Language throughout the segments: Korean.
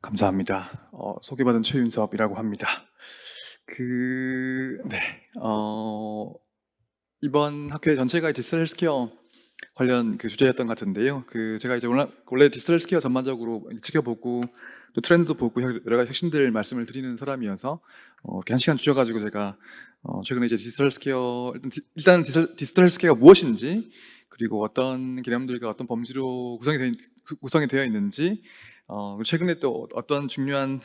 감사합니다. 소개받은 최윤섭이라고 합니다. 네. 이번 학회 전체가 디지털 헬스케어 관련 주제였던 것 같은데요. 제가 이제 원래 디지털 헬스케어 전반적으로 지켜보고 또 트렌드도 보고 여러 가지 혁신들 말씀을 드리는 사람이어서 이렇게 한 시간 주셔가지고 제가 최근에 이제 디지털 헬스케어 일단 디지털 헬스케어가 무엇인지, 그리고 어떤 개념들과 어떤 범주로 구성이 되어 있는지, 최근에 또 어떤 중요한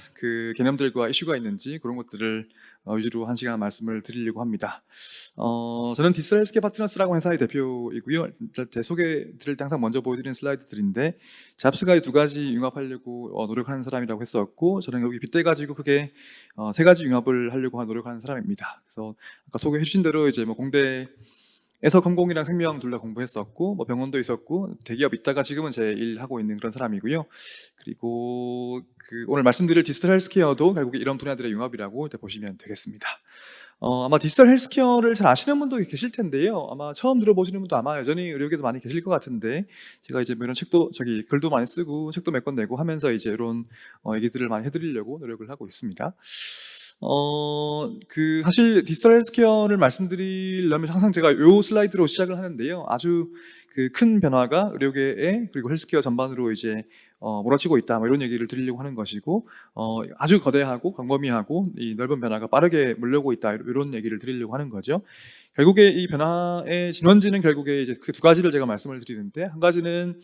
개념들과 이슈가 있는지, 그런 것들을 위주로 한 시간 말씀을 드리려고 합니다. 저는 디지털 헬스케어 파트너스라고 회사의 대표이고요. 제 소개 드릴 때 항상 먼저 보여드리는 슬라이드들인데, 잡스가 이 두 가지 융합하려고 노력하는 사람이라고 했었고, 저는 여기 빗대 가지고 크게 세 가지 융합을 하려고 노력하는 사람입니다. 그래서 아까 소개해 주신 대로 이제 공대에서 컴공이랑 생명 둘 다 공부했었고, 병원도 있었고, 대기업 있다가 지금은 제 일 하고 있는 그런 사람이고요. 그리고 오늘 말씀드릴 디지털 헬스케어도 결국에 이런 분야들의 융합이라고 보시면 되겠습니다. 아마 디지털 헬스케어를 잘 아시는 분도 계실 텐데요. 아마 처음 들어보시는 분도 아마 여전히 의료계도 많이 계실 것 같은데, 제가 이제 이런 글도 많이 쓰고 책도 몇 권 내고 하면서 이제 이런 얘기들을 많이 해드리려고 노력을 하고 있습니다. 사실 디지털 헬스케어를 말씀드리려면 항상 제가 요 슬라이드로 시작을 하는데요. 아주 큰 변화가 의료계에, 그리고 헬스케어 전반으로 이제 몰아치고 있다, 이런 얘기를 드리려고 하는 것이고, 아주 거대하고 광범위하고 이 넓은 변화가 빠르게 몰려오고 있다, 이런 얘기를 드리려고 하는 거죠. 결국에 이 변화의 진원지는 결국에 이제 그 두 가지를 제가 말씀을 드리는데, 한 가지는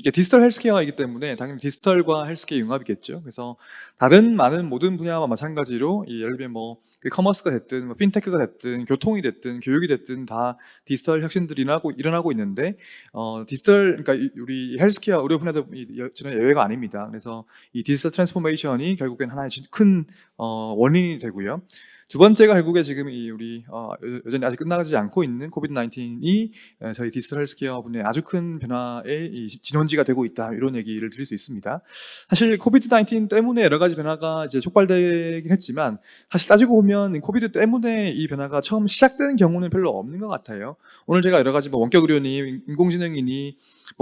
이게 디지털 헬스케어이기 때문에 당연히 디지털과 헬스케어 융합이겠죠. 그래서 다른 많은 모든 분야와 마찬가지로 예를 들면 커머스가 됐든 핀테크가 됐든 교통이 됐든 교육이 됐든 다 디지털 혁신들이 일어나고 있는데, 그러니까 우리 헬스케어 의료 분야도 전혀 예외가 아닙니다. 그래서 이 디지털 트랜스포메이션이 결국엔 하나의 큰 원인이 되고요. 두 번째가 결국에 지금 우리 여전히 아직 끝나지 않고 있는 코비드 19이 저희 디지털 헬스케어 분야에 아주 큰 변화의 진원지가 되고 있다, 이런 얘기를 드릴 수 있습니다. 사실 코비드 19 때문에 여러 가지 변화가 이제 촉발되긴 했지만, 사실 따지고 보면 코비드 때문에 이 변화가 처음 시작되는 경우는 별로 없는 것 같아요. 오늘 제가 여러 가지 원격 의료니 인공지능이니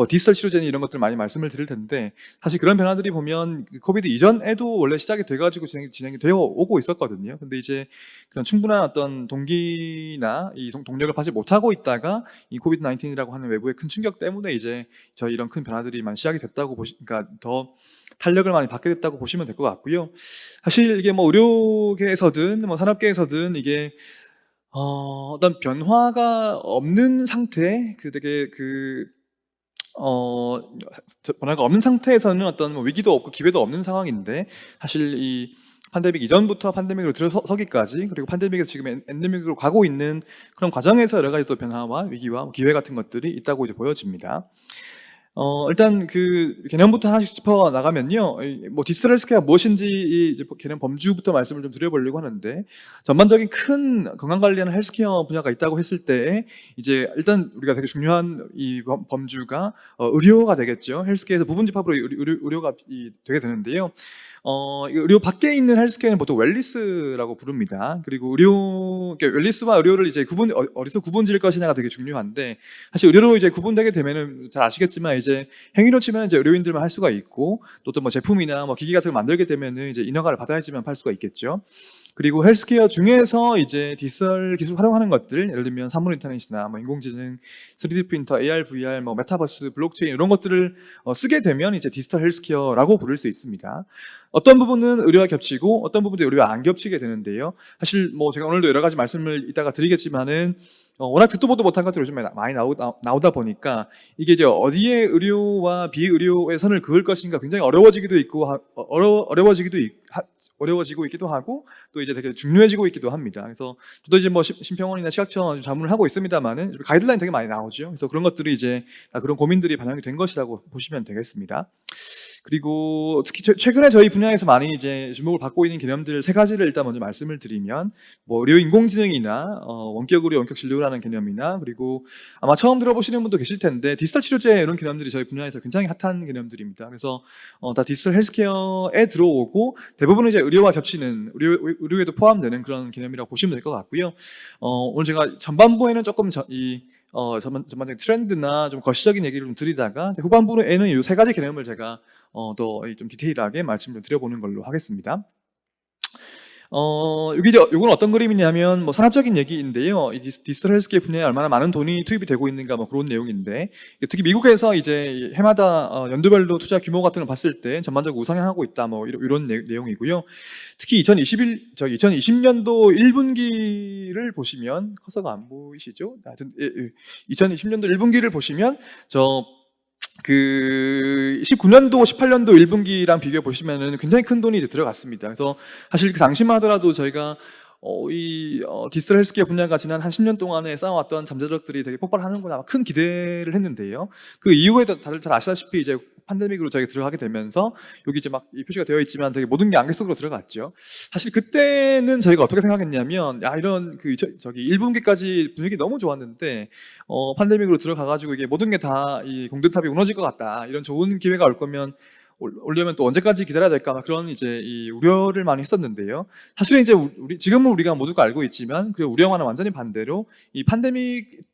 디지털 치료제니 이런 것들 많이 말씀을 드릴 텐데, 사실 그런 변화들이 보면 코비드 이전에도 원래 시작이 돼가지고 진행이 되어 오고 있었거든요. 근데 이제 그런 충분한 어떤 동기나 이 동력을 받지 못하고 있다가 이 코비드 19이라고 하는 외부의 큰 충격 때문에 이제 저희 이런 큰 변화들이 많이 시작이 됐다고 그러니까 더 탄력을 많이 받게 됐다고 보시면 될 것 같고요. 사실 이게 의료계에서든 산업계에서든 이게 어떤 변화가 없는 상태, 변화가 없는 상태에서는 어떤 위기도 없고 기회도 없는 상황인데, 사실 이 팬데믹 이전부터 팬데믹으로 들어서기까지, 그리고 팬데믹에서 지금 엔데믹으로 가고 있는 그런 과정에서 여러 가지 또 변화와 위기와 기회 같은 것들이 있다고 이제 보여집니다. 일단 개념부터 하나씩 짚어 나가면요. 디지털 헬스케어가 무엇인지 이제 개념 범주부터 말씀을 좀 드려보려고 하는데, 전반적인 큰 건강 관리하는 헬스케어 분야가 있다고 했을 때, 이제 일단 우리가 되게 중요한 이 범주가 의료가 되겠죠. 헬스케어에서 부분 집합으로 의료가 되게 되는데요. 의료 밖에 있는 헬스케어는 보통 웰니스라고 부릅니다. 그리고 웰니스와 의료를 이제 어디서 구분 지을 것이냐가 되게 중요한데, 사실 의료로 이제 구분되게 되면은 잘 아시겠지만, 이제 행위로 치면 이제 의료인들만 할 수가 있고, 또 제품이나 기기 같은 걸 만들게 되면은 이제 인허가를 받아야지만 팔 수가 있겠죠. 그리고 헬스케어 중에서 이제 디지털 기술 활용하는 것들, 예를 들면 산물 인터넷이나 인공지능, 3D 프린터, AR, VR, 메타버스, 블록체인 이런 것들을 쓰게 되면 이제 디지털 헬스케어라고 부를 수 있습니다. 어떤 부분은 의료와 겹치고 어떤 부분은 의료와 안 겹치게 되는데요. 사실 제가 오늘도 여러 가지 말씀을 이따가 드리겠지만은, 워낙 듣도 보도 못한 것들이 요즘 많이 나오다 보니까, 이게 이제 어디에 의료와 비의료의 선을 그을 것인가 굉장히 어려워지기도 있기도 하고, 또 이제 되게 중요해지고 있기도 합니다. 그래서 저도 이제 심평원이나 시각처 자문을 하고 있습니다만은, 가이드라인 되게 많이 나오죠. 그래서 그런 것들이 이제 다 그런 고민들이 반영이 된 것이라고 보시면 되겠습니다. 그리고 특히 최근에 저희 분야에서 많이 이제 주목을 받고 있는 개념들 세 가지를 일단 먼저 말씀을 드리면, 의료 인공지능이나 원격 의료, 원격 진료라는 개념이나, 그리고 아마 처음 들어보시는 분도 계실 텐데 디지털 치료제, 이런 개념들이 저희 분야에서 굉장히 핫한 개념들입니다. 그래서 다 디지털 헬스케어에 들어오고, 대부분은 이제 의료와 겹치는, 의료에도 포함되는 그런 개념이라고 보시면 될 것 같고요. 오늘 제가 전반부에는 조금 전반적인 트렌드나 좀 거시적인 얘기를 좀 드리다가 후반부에는 이 세 가지 개념을 제가 더 좀 디테일하게 말씀을 좀 드려보는 걸로 하겠습니다. 여기 이제 요건 어떤 그림이냐면 뭐 산업적인 얘기인데요. 이 디지털 헬스케어 분야에 얼마나 많은 돈이 투입이 되고 있는가 뭐 그런 내용인데, 특히 미국에서 이제 해마다 연도별로 투자 규모 같은 걸 봤을 때 전반적으로 우상향하고 있다 뭐 이런 내용이고요. 특히 2020년도 1분기를 보시면 커서가 안 보이시죠? 하여튼 2020년도 1분기를 보시면 19년도, 18년도 1분기랑 비교해 보시면은 굉장히 큰 돈이 이제 들어갔습니다. 그래서 사실 그 당시만 하더라도 저희가 디지털 헬스케어 분야가 지난 한 10년 동안에 쌓아왔던 잠재력들이 되게 폭발하는구나 큰 기대를 했는데요. 그 이후에도 다들 잘 아시다시피 이제 팬데믹으로 저희가 들어가게 되면서 여기 이제 막 이 표시가 되어 있지만 되게 모든 게 안개 속으로 들어갔죠. 사실 그때는 저희가 어떻게 생각했냐면, 야, 이런 저기 1분기까지 분위기 너무 좋았는데 팬데믹으로 들어가가지고 이게 모든 게 다 이 공든탑이 무너질 것 같다. 이런 좋은 기회가 올 거면 올려면 또 언제까지 기다려야 될까? 막 그런 이제 이 우려를 많이 했었는데요. 사실은 이제 지금은 우리가 모두가 알고 있지만 그 우려와는 완전히 반대로 이 팬데믹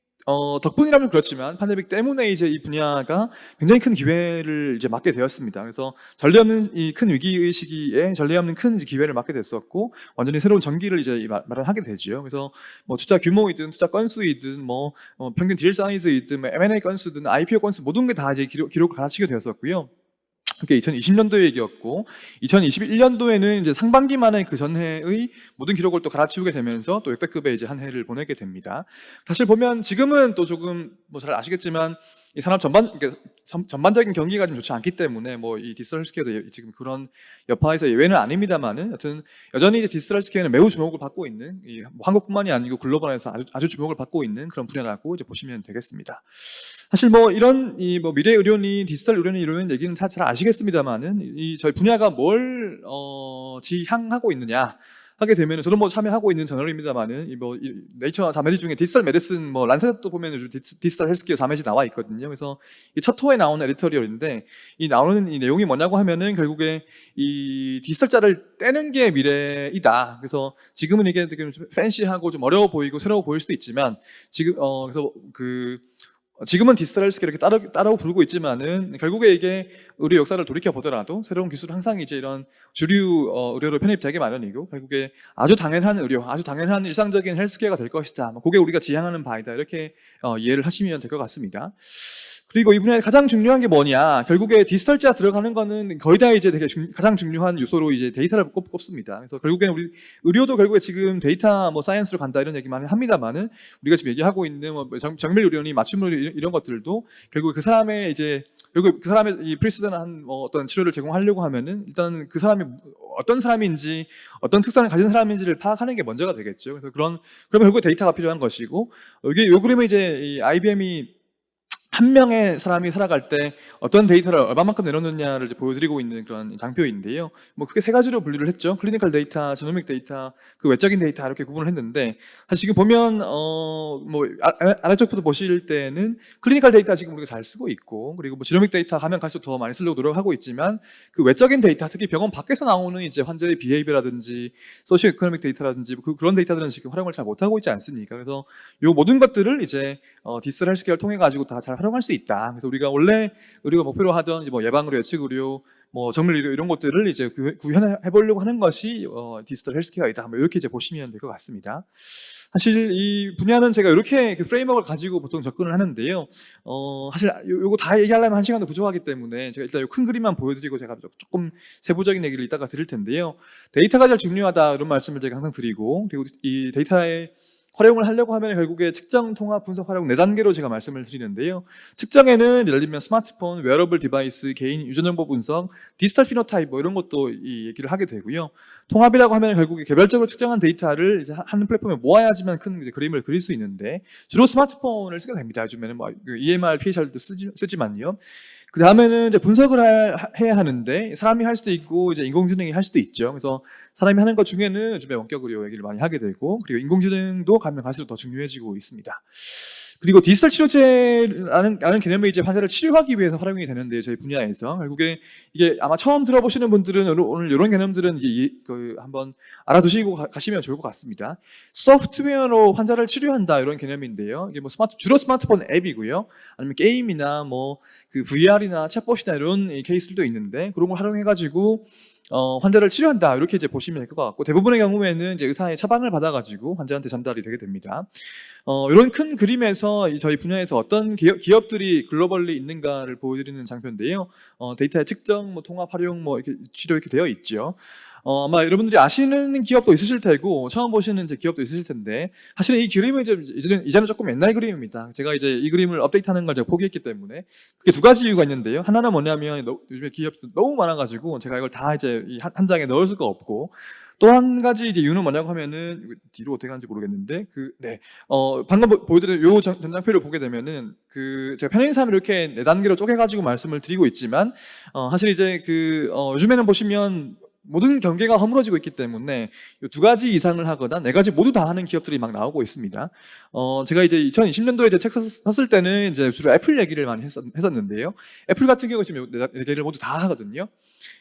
덕분이라면 그렇지만 팬데믹 때문에 이제 이 분야가 굉장히 큰 기회를 이제 맞게 되었습니다. 그래서 전례 없는 이 큰 위기의 시기에 전례 없는 큰 기회를 맞게 됐었고 완전히 새로운 전기를 이제 마련하게 되죠. 그래서 뭐 투자 규모이든 투자 건수이든 뭐 평균 딜 사이즈이든 뭐 M&A 건수든 IPO 건수 모든 게 다 이제 기록을 갈아치게 되었었고요. 그게 2020년도 얘기였고 2021년도에는 이제 상반기만에 그 전해의 모든 기록을 또 갈아치우게 되면서 또 역대급의 이제 한 해를 보내게 됩니다. 사실 보면 지금은 또 조금 뭐 잘 아시겠지만 이 산업 전반적인 경기가 좀 좋지 않기 때문에 뭐 이 디지털 헬스케어도 지금 그런 여파에서 예외는 아닙니다만은 여튼 여전히 이제 디지털 헬스케어는 매우 주목을 받고 있는 뭐 한국뿐만이 아니고 글로벌에서 아주 주목을 받고 있는 그런 분야라고 이제 보시면 되겠습니다. 사실 뭐 이런 뭐 미래 의료니 디지털 의료니 이런 얘기는 다 잘 아시겠습니다만은 이 저희 분야가 뭘 지향하고 있느냐 하게 되면 저도 뭐 참여하고 있는 저널입니다만은 이 네이처 자매지 중에 디지털 메디슨 뭐 란셋도 보면 요즘 디지털 헬스케어 자매지 나와 있거든요. 그래서 이 첫 호에 나오는 에디터리얼인데 이 나오는 이 내용이 뭐냐고 하면은 결국에 이 디지털자를 떼는 게 미래이다. 그래서 지금은 이게 되게 좀 팬시하고 좀 어려워 보이고 새로워 보일 수도 있지만 그래서 지금은 디지털 헬스케어 이렇게 따라고 부르고 있지만은 결국에 이게 의료 역사를 돌이켜 보더라도 새로운 기술은 항상 이제 이런 주류 의료로 편입되게 마련이고 결국에 아주 당연한 의료, 아주 당연한 일상적인 헬스케어가 될 것이다. 그게 우리가 지향하는 바이다. 이렇게 이해를 하시면 될 것 같습니다. 그리고 이 분야에 가장 중요한 게 뭐냐? 결국에 디지털자 들어가는 거는 거의 다 이제 되게 가장 중요한 요소로 이제 데이터를 꼽습니다. 그래서 결국에는 우리 의료도 결국에 지금 데이터 뭐 사이언스로 간다 이런 얘기 많이 합니다만은 우리가 지금 얘기하고 있는 뭐 정밀 의료니 맞춤 의료 이런 것들도 결국 그 사람의 이제 결국 그 사람의 이 프리시전한 어떤 치료를 제공하려고 하면은 일단은 그 사람이 어떤 사람인지 어떤 특성을 가진 사람인지를 파악하는 게 먼저가 되겠죠. 그래서 그러면 결국 데이터가 필요한 것이고 이게 요 그림에 이제 이 IBM이 한 명의 사람이 살아갈 때 어떤 데이터를 얼마만큼 내놓느냐를 이제 보여드리고 있는 그런 장표인데요. 뭐 크게 세 가지로 분류를 했죠. 클리니컬 데이터, 지노믹 데이터, 그 외적인 데이터 이렇게 구분을 했는데 사실 지금 보면 뭐 아래쪽부터 보실 때는 클리니컬 데이터 지금 우리가 잘 쓰고 있고 그리고 뭐 지노믹 데이터 가면 갈수록 더 많이 쓰려고 노력하고 있지만 그 외적인 데이터 특히 병원 밖에서 나오는 이제 환자의 비헤이비어라든지 소시오 이코노믹 데이터라든지 그런 데이터들은 지금 활용을 잘 못하고 있지 않습니까? 그래서 요 모든 것들을 이제 디지털 헬스케어를 통해 가지고 다 잘 활용할 수 있다. 그래서 우리가 원래 의료가 목표로 하던 이제 뭐 예방 의료, 예측 의료, 뭐 정밀 의료 이런 것들을 이제 구현해 보려고 하는 것이 디지털 헬스케어이다. 뭐 이렇게 이제 보시면 될 것 같습니다. 사실 이 분야는 제가 이렇게 그 프레임워크를 가지고 보통 접근을 하는데요. 사실 요거 다 얘기하려면 한 시간도 부족하기 때문에 제가 일단 요 큰 그림만 보여드리고 제가 조금 세부적인 얘기를 이따가 드릴 텐데요. 데이터가 제일 중요하다 이런 말씀을 제가 항상 드리고 그리고 이 데이터의 활용을 하려고 하면 결국에 측정, 통합, 분석, 활용 4단계로 제가 말씀을 드리는데요. 측정에는 예를 들면 스마트폰, 웨어러블 디바이스, 개인 유전정보 분석, 디지털 피노타입 뭐 이런 것도 이 얘기를 하게 되고요. 통합이라고 하면 결국에 개별적으로 측정한 데이터를 이제 한 플랫폼에 모아야지만 큰 이제 그림을 그릴 수 있는데 주로 스마트폰을 쓰게 됩니다. 요즘에는 뭐 EMR, PHR도 쓰지만요. 그 다음에는 이제 분석을 해야 하는데 사람이 할 수도 있고 이제 인공지능이 할 수도 있죠. 그래서 사람이 하는 것 중에는 요즘에 원격 의료 얘기를 많이 하게 되고 그리고 인공지능도 가면 갈수록 더 중요해지고 있습니다. 그리고 디지털 치료제라는 개념이 이제 환자를 치료하기 위해서 활용이 되는데요, 저희 분야에서. 결국에 이게 아마 처음 들어보시는 분들은 오늘 이런 개념들은 이제 한번 알아두시고 가시면 좋을 것 같습니다. 소프트웨어로 환자를 치료한다 이런 개념인데요. 이게 뭐 주로 스마트폰 앱이고요. 아니면 게임이나 뭐 그 VR이나 챗봇이나 이런 케이스들도 있는데 그런 걸 활용해가지고 환자를 치료한다 이렇게 이제 보시면 될 것 같고, 대부분의 경우에는 이제 의사의 처방을 받아가지고 환자한테 전달이 되게 됩니다. 이런 큰 그림에서 저희 분야에서 어떤 기업들이 글로벌리 있는가를 보여드리는 장표인데요. 데이터의 측정, 뭐 통합, 활용, 뭐 이렇게 치료 이렇게 되어 있죠. 아마 여러분들이 아시는 기업도 있으실 테고 처음 보시는 이제 기업도 있으실 텐데, 사실 이 그림은 이제는 조금 옛날 그림입니다. 제가 이제 이 그림을 업데이트하는 걸 제가 포기했기 때문에. 그게 두 가지 이유가 있는데요. 하나는 뭐냐면 요즘에 기업도 너무 많아가지고 제가 이걸 다 이제 한 장에 넣을 수가 없고, 또 한 가지 이제 이유는 뭐냐고 하면은, 뒤로 어떻게 하는지 모르겠는데, 방금 보여드린 요 전장표를 보게 되면은, 제가 편의점 이렇게 4단계로 쪼개가지고 말씀을 드리고 있지만, 사실 이제 요즘에는 보시면 모든 경계가 허물어지고 있기 때문에 두 가지 이상을 하거나 네 가지 모두 다 하는 기업들이 막 나오고 있습니다. 제가 이제 2020년도에 제 책 썼을 때는 이제 주로 애플 얘기를 많이 했었는데요. 애플 같은 경우 지금 네 개를 모두 다 하거든요.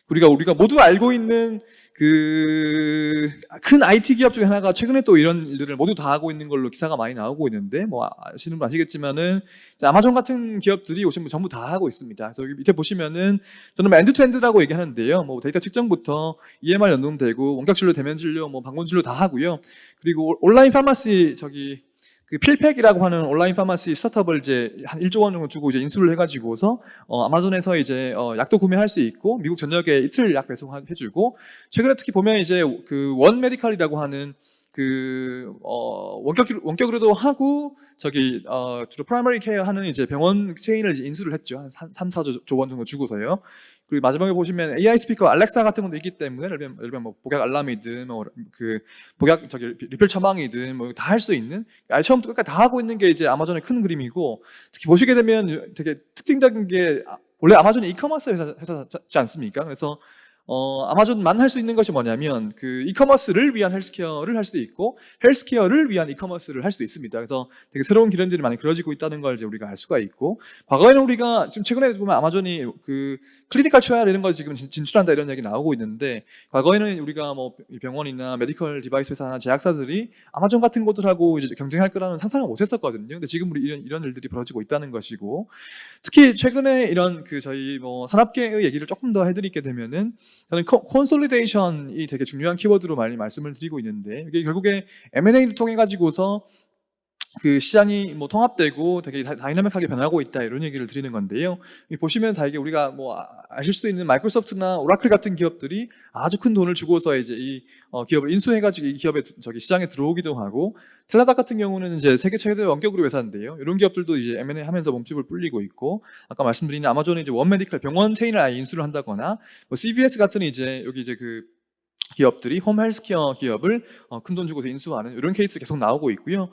우리가 모두 알고 있는 큰 IT 기업 중에 하나가 최근에 또 이런 일들을 모두 다 하고 있는 걸로 기사가 많이 나오고 있는데, 뭐 아시는 분 아시겠지만은 아마존 같은 기업들이 오시면 전부 다 하고 있습니다. 그래서 여기 밑에 보시면은 저는 뭐 엔드투엔드라고 얘기하는데요. 뭐 데이터 측정부터 EMR 연동되고 원격 진료, 대면 진료, 뭐 방문 진료 다 하고요. 그리고 온라인 파마시 필팩이라고 하는 온라인 파마시 스타트업을 이제 한 1조 원 정도 주고 이제 인수를 해가지고서 아마존에서 이제 약도 구매할 수 있고 미국 전역에 이틀 약 배송해주고, 최근에 특히 보면 이제 원 메디컬이라고 하는 원격으로도 하고 주로 프라이머리 케어 하는 이제 병원 체인을 이제 인수를 했죠. 한 3, 4조 원 정도 주고서요. 그리고 마지막에 보시면 AI 스피커 알렉사 같은 것도 있기 때문에, 예를 들면 뭐 복약 알람이든 뭐 복약 리필 처방이든 뭐 다 할 수 있는, 처음부터 끝까지 다 하고 있는 게 이제 아마존의 큰 그림이고, 특히 보시게 되면 되게 특징적인 게, 원래 아마존이 이커머스 회사지 않습니까? 그래서 아마존만 할 수 있는 것이 뭐냐면 이커머스를 위한 헬스케어를 할 수도 있고 헬스케어를 위한 이커머스를 할 수도 있습니다. 그래서 되게 새로운 기능들이 많이 그려지고 있다는 걸 이제 우리가 알 수가 있고, 과거에는 우리가 지금 최근에 보면 아마존이 클리니컬 트라이얼 이런 걸 지금 진출한다 이런 얘기 나오고 있는데, 과거에는 우리가 뭐 병원이나 메디컬 디바이스 회사나 제약사들이 아마존 같은 곳들하고 이제 경쟁할 거라는 상상을 못 했었거든요. 근데 지금 우리 이런 일들이 벌어지고 있다는 것이고, 특히 최근에 이런 저희 뭐 산업계의 얘기를 조금 더 해드리게 되면은, 저는 콘솔리데이션이 되게 중요한 키워드로 많이 말씀을 드리고 있는데, 이게 결국에 M&A를 통해 가지고서 시장이 뭐 통합되고 되게 다이나믹하게 변하고 있다 이런 얘기를 드리는 건데요. 보시면 다 이게 우리가 뭐 아실 수도 있는 마이크로소프트나 오라클 같은 기업들이 아주 큰 돈을 주고서 이제 이 기업을 인수해가지고 이 기업의 시장에 들어오기도 하고, 텔라닥 같은 경우는 이제 세계 최대 원격의료 회사인데요. 이런 기업들도 이제 M&A 하면서 몸집을 불리고 있고, 아까 말씀드린 아마존이 이제 원 메디컬 병원 체인을 아예 인수를 한다거나, 뭐 CVS 같은 이제 여기 이제 기업들이 홈 헬스케어 기업을 큰 돈 주고서 인수하는 이런 케이스 계속 나오고 있고요.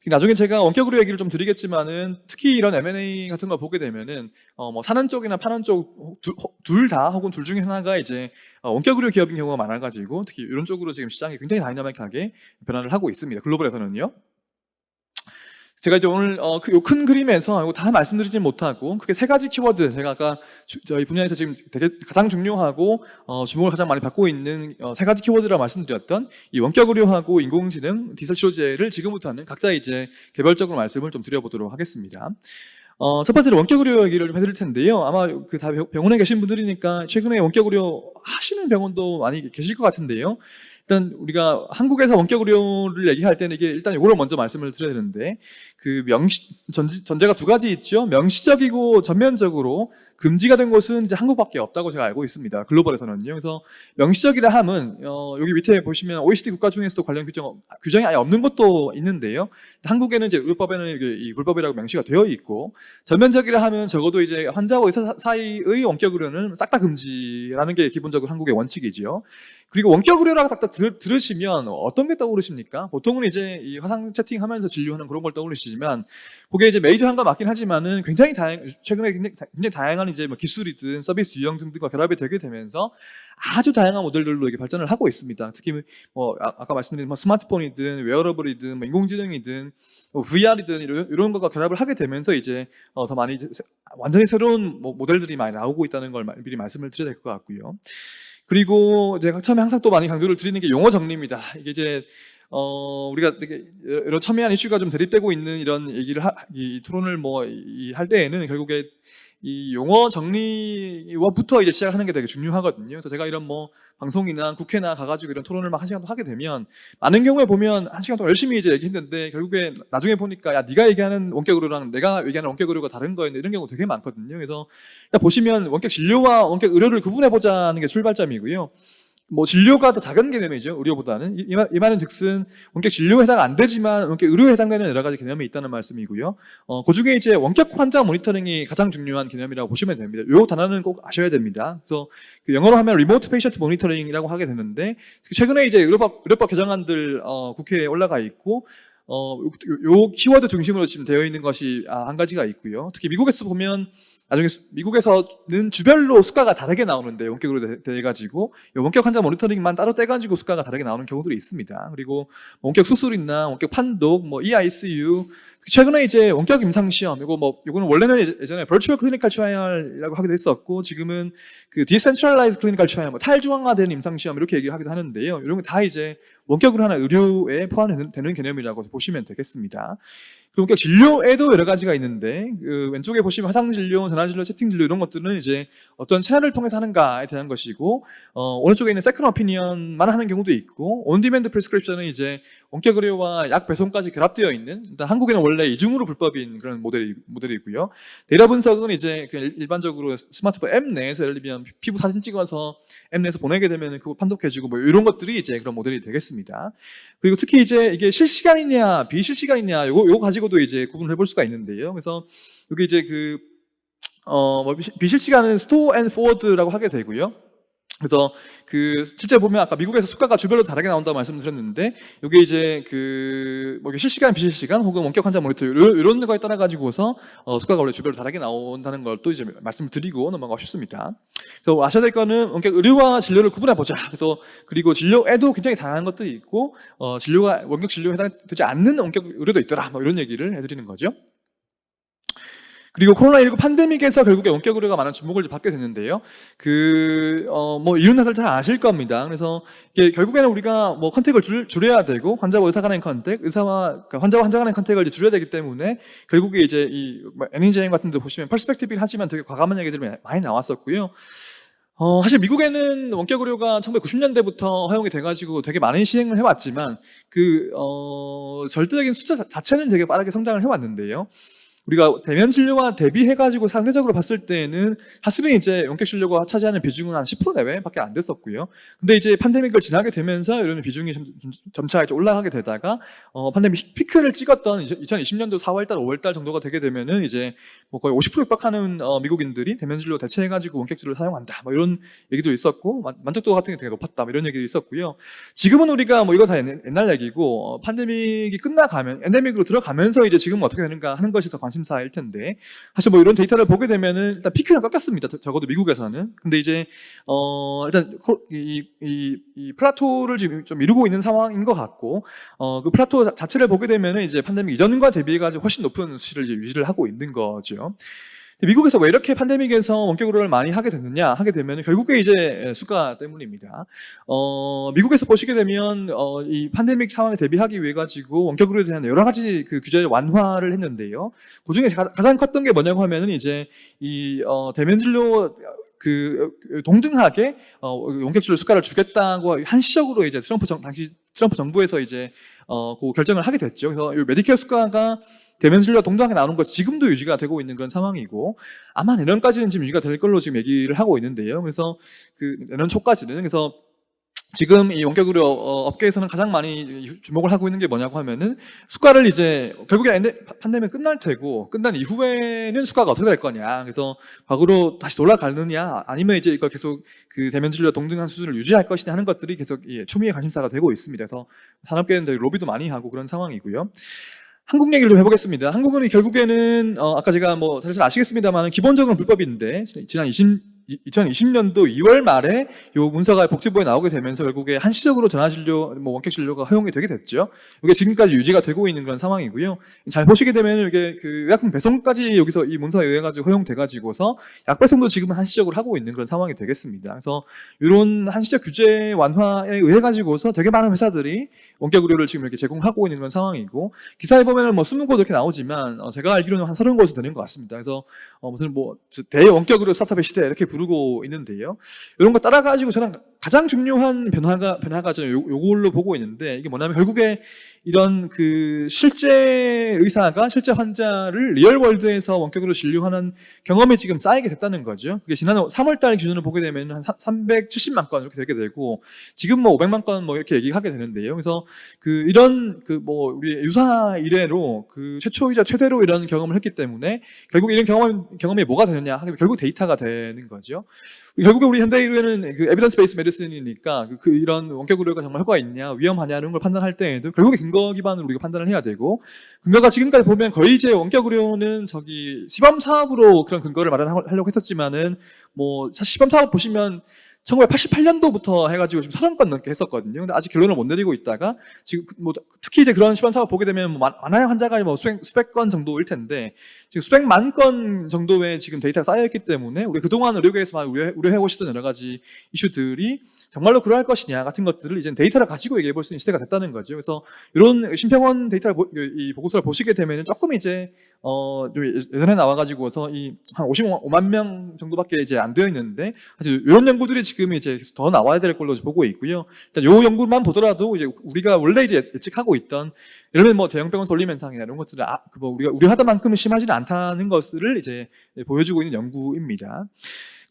나중에 제가 원격으로 얘기를 좀 드리겠지만은, 특히 이런 M&A 같은 거 보게 되면은 뭐 사는 쪽이나 파는 쪽 둘 다, 혹은 둘 중에 하나가 이제 원격으로 기업인 경우가 많아가지고, 특히 이런 쪽으로 지금 시장이 굉장히 다이나믹하게 변화를 하고 있습니다. 글로벌에서는요. 제가 이제 오늘 큰 그림에서 이거 다 말씀드리진 못하고, 크게 3가지 키워드, 제가 아까 저희 분야에서 지금 되게 가장 중요하고 주목을 가장 많이 받고 있는 3가지 키워드라고 말씀드렸던 이 원격 의료하고 인공지능, 디지털 치료제를 지금부터는 각자 이제 개별적으로 말씀을 좀 드려보도록 하겠습니다. 첫 번째로 원격 의료 얘기를 좀 해드릴 텐데요. 아마 다 병원에 계신 분들이니까 최근에 원격 의료 하시는 병원도 많이 계실 것 같은데요. 일단 우리가 한국에서 원격 의료를 얘기할 때는 이게 일단 이거를 먼저 말씀을 드려야 되는데, 전제가 2가지 있죠. 명시적이고 전면적으로 금지가 된 곳은 이제 한국밖에 없다고 제가 알고 있습니다. 글로벌에서는요. 그래서 명시적이라 함은 여기 밑에 보시면 OECD 국가 중에서도 관련 규정이 아예 없는 것도 있는데요. 한국에는 이제 의료법에는 이 불법이라고 명시가 되어 있고, 전면적이라 하면 적어도 이제 환자와 의사 사이의 원격 의료는 싹 다 금지라는 게 기본적으로 한국의 원칙이지요. 그리고 원격 의료라고 딱 들으시면 어떤 게 떠오르십니까? 보통은 이제 이 화상 채팅하면서 진료하는 그런 걸 떠올리시지만, 그게 이제 메이저한 거 맞긴 하지만은 최근에 굉장히 다양한 이제 뭐 기술이든 서비스 유형 등과 결합이 되게 되면서 아주 다양한 모델들로 이게 발전을 하고 있습니다. 특히 뭐 아까 말씀드린 뭐 스마트폰이든 웨어러블이든 뭐 인공지능이든 뭐 VR이든 이런 것과 결합을 하게 되면서 이제 더 많이 이제 완전히 새로운 모델들이 많이 나오고 있다는 걸 미리 말씀을 드려야 될 것 같고요. 그리고 제가 처음에 항상 또 많이 강조를 드리는 게 용어 정리입니다. 이게 이제 우리가 이렇게 여러 첨예한 이슈가 좀 대립되고 있는 이런 얘기를 이 토론을 할 때에는 결국에 이 용어 정리와부터 이제 시작하는 게 되게 중요하거든요. 그래서 제가 이런 방송이나 국회나 가가지고 이런 토론을 막 1시간 하게 되면 많은 경우에 보면 1시간 동안 열심히 이제 얘기했는데 결국에 나중에 보니까 야, 네가 얘기하는 원격 의료랑 내가 얘기하는 원격 의료가 다른 거였네, 이런 경우 되게 많거든요. 그래서 일단 보시면 원격 진료와 원격 의료를 구분해 보자는 게 출발점이고요. 진료가 더 작은 개념이죠, 의료보다는. 이 말은 즉슨 원격 진료에 해당 안 되지만 원격 의료에 해당되는 여러 가지 개념이 있다는 말씀이고요. 그 중에 이제 원격 환자 모니터링이 가장 중요한 개념이라고 보시면 됩니다. 이 단어는 꼭 아셔야 됩니다. 그래서 그 영어로 하면 리모트 페이션트 모니터링이라고 하게 되는데, 최근에 이제 의료법 개정안들 국회에 올라가 있고, 요 키워드 중심으로 지금 되어 있는 것이 한 가지가 있고요. 특히 미국에서 보면 나중에 미국에서는 주별로 수가가 다르게 나오는데, 원격으로 돼가지고 원격 환자 모니터링만 따로 떼가지고 수가가 다르게 나오는 경우들이 있습니다. 그리고 원격 수술이나 원격 판독, EICU, 최근에 이제 원격 임상시험, 요거는 원래는 예전에 Virtual Clinical Trial이라고 하기도 했었고, 지금은 그 Decentralized Clinical Trial, 탈중앙화된 임상시험 이렇게 얘기를 하기도 하는데요. 이런 게 다 이제 원격으로 하는 의료에 포함되는 개념이라고 보시면 되겠습니다. 그리고 원격 진료에도 여러 가지가 있는데, 그 왼쪽에 보시면 화상진료, 전화진료, 채팅진료 이런 것들은 이제 어떤 채널을 통해서 하는가에 대한 것이고, 오른쪽에 있는 세컨 오피니언만 하는 경우도 있고, 온디맨드 프리스크립션은 이제 원격 의료와 약 배송까지 결합되어 있는, 일단 한국에는 원래 이중으로 불법인 그런 모델이고요. 데이터 분석은 이제 그냥 일반적으로 스마트폰 앱 내에서 예를 들면 피부 사진 찍어서 앱 내에서 보내게 되면 그거 판독해주고 이런 것들이 이제 그런 모델이 되겠습니다. 그리고 특히 이제 이게 실시간이냐 비실시간이냐 요거 가지고도 이제 구분을 해볼 수가 있는데요. 그래서 여기 이제 비실시간은 스토어 앤 포워드라고 하게 되고요. 그래서 실제 보면 아까 미국에서 수가가 주별로 다르게 나온다고 말씀드렸는데, 이게 이제 실시간, 비실시간 혹은 원격 환자 모니터 이런 거에 따라 가지고서 수가가 원래 주별로 다르게 나온다는 걸 또 이제 말씀을 드리고 넘어가고 싶습니다. 그래서 아셔야 될 거는 원격 의료와 진료를 구분해 보자. 그래서 그리고 진료에도 굉장히 다양한 것들이 있고, 진료가 원격 진료에 해당되지 않는 원격 의료도 있더라. 이런 얘기를 해드리는 거죠. 그리고 코로나19 팬데믹에서 결국에 원격 의료가 많은 주목을 받게 됐는데요. 이런 사실 잘 아실 겁니다. 그래서 이게 결국에는 우리가 컨택을 줄여야 되고, 환자와 의사 간의 컨택, 환자와 환자 간의 컨택을 이제 줄여야 되기 때문에 결국에 이제 애니제임 같은 데 보시면 퍼스펙티브긴 하지만 되게 과감한 얘기들이 많이 나왔었고요. 사실 미국에는 원격 의료가 1990년대부터 허용이 돼가지고 되게 많은 시행을 해왔지만, 절대적인 숫자 자체는 되게 빠르게 성장을 해왔는데요. 우리가 대면 진료와 대비해가지고 상대적으로 봤을 때는 사실은 이제 원격 진료가 차지하는 비중은 한 10% 내외밖에 안 됐었고요. 근데 이제 팬데믹을 지나게 되면서 이런 비중이 점차 이제 올라가게 되다가, 팬데믹 피크를 찍었던 2020년도 4월달, 5월달 정도가 되게 되면은 이제 거의 50% 육박하는 미국인들이 대면 진료 대체해가지고 원격 진료를 사용한다. 이런 얘기도 있었고, 만족도 같은 게 되게 높았다. 이런 얘기도 있었고요. 지금은 우리가 이거 다 옛날 얘기고, 팬데믹이 끝나가면, 엔데믹으로 들어가면서 이제 지금은 어떻게 되는가 하는 것이 더 관심사일 텐데, 사실 이런 데이터를 보게 되면은 일단 피크가 꺾였습니다. 적어도 미국에서는. 근데 이제 일단 이 플라토를 지금 좀 이루고 있는 상황인 것 같고, 그 플라토 자체를 보게 되면은 이제 팬데믹 이전과 대비해가지고 훨씬 높은 수치를 이제 유지를 하고 있는 거죠. 미국에서 왜 이렇게 팬데믹에서 원격 의료를 많이 하게 되면 결국에 이제 수가 때문입니다. 미국에서 보시게 되면 이 팬데믹 상황에 대비하기 위해 가지고 원격 의료에 대한 여러 가지 규제를 완화를 했는데요. 그 중에 가장 컸던 게 뭐냐고 하면은 이제 대면 진료 동등하게 원격 진료 수가를 주겠다고 한시적으로 이제 당시 트럼프 정부에서 이제 그 결정을 하게 됐죠. 그래서 이 메디케어 수가가 대면 진료와 동등하게 나오는 것 지금도 유지가 되고 있는 그런 상황이고, 아마 내년까지는 지금 유지가 될 걸로 지금 얘기를 하고 있는데요. 그래서 내년 초까지는, 그래서 지금 이 원격 의료 업계에서는 가장 많이 주목을 하고 있는 게 뭐냐고 하면은 수가를 이제 결국에 팬데믹 끝날 테고 끝난 이후에는 수가가 어떻게 될 거냐. 그래서 과거로 다시 돌아가느냐 아니면 이제 이걸 계속 그 대면 진료 동등한 수준을 유지할 것이냐 하는 것들이 계속 초미의 관심사가 되고 있습니다. 그래서 산업계는 되게 로비도 많이 하고 그런 상황이고요. 한국 얘기를 좀 해보겠습니다. 한국은 결국에는 아까 제가 뭐 다들 아시겠습니다만 기본적으로는 불법인데 지난 2020년도 2월 말에 요 문서가 복지부에 나오게 되면서 결국에 한시적으로 전화진료, 뭐 원격 진료가 허용이 되게 됐죠. 이게 지금까지 유지가 되고 있는 그런 상황이고요. 잘 보시게 되면 이게 그 의약품 배송까지 여기서 이 문서에 의해 가지고 허용돼가지고서 약 배송도 지금은 한시적으로 하고 있는 그런 상황이 되겠습니다. 그래서 이런 한시적 규제 완화에 의해 가지고서 되게 많은 회사들이 원격 의료를 지금 이렇게 제공하고 있는 그런 상황이고 기사에 보면은 뭐 20곳 이렇게 나오지만 제가 알기로는 한 30곳이 되는 것 같습니다. 그래서 무슨 뭐 대원격 의료 스타트업의 시대 이렇게 부르고 있는데요. 이런 거 따라가지고 저는 가장 중요한 변화가 저는 요걸로 보고 있는데 이게 뭐냐면 결국에 이런 그 실제 의사가 실제 환자를 리얼월드에서 원격으로 진료하는 경험이 지금 쌓이게 됐다는 거죠. 그게 지난 3월달 기준으로 보게 되면 한 370만 건 이렇게 되게 되고 지금 뭐 500만 건 뭐 이렇게 얘기하게 되는데요. 그래서 이런 뭐 우리 유사 이래로 최초이자 최대로 이런 경험을 했기 때문에 결국 이런 경험이 뭐가 되느냐 하면 결국 데이터가 되는 거죠. 결국에 우리 현대의료에는 에비던스 베이스 메디슨이니까 이런 원격 의료가 정말 효과가 있냐, 위험하냐는 걸 판단할 때에도 결국에 근거 기반으로 우리가 판단을 해야 되고 근거가 지금까지 보면 거의 이제 원격 의료는 시범 사업으로 그런 근거를 마련하려고 했었지만은 뭐 사실 시범 사업 보시면 1988년도부터 해가지고 지금 30건 넘게 했었거든요. 근데 아직 결론을 못 내리고 있다가 지금 뭐 특히 이제 그런 시범 사업 보게 되면 뭐 많아야 환자가 뭐 수백 건 정도일 텐데 지금 수백만 건 정도의 지금 데이터가 쌓여있기 때문에 우리 그동안 의료계에서 우려해 오시던 여러 가지 이슈들이 정말로 그러할 것이냐 같은 것들을 이제 데이터를 가지고 얘기해 볼 수 있는 시대가 됐다는 거죠. 그래서 이런 심평원 데이터를 이 보고서를 보시게 되면 조금 이제 좀 예전에 나와가지고서 한 55만 명 정도밖에 이제 안 되어 있는데 사실 이런 연구들이 지금 이제 더 나와야 될 걸로 보고 있고요. 일단 요 연구만 보더라도 이제 우리가 원래 이제 예측하고 있던 예를 들면 뭐 대형 병원 돌림 현상이나 이런 것들을 뭐 우리가 우려하던 만큼 심하지는 않다는 것을 이제 보여주고 있는 연구입니다.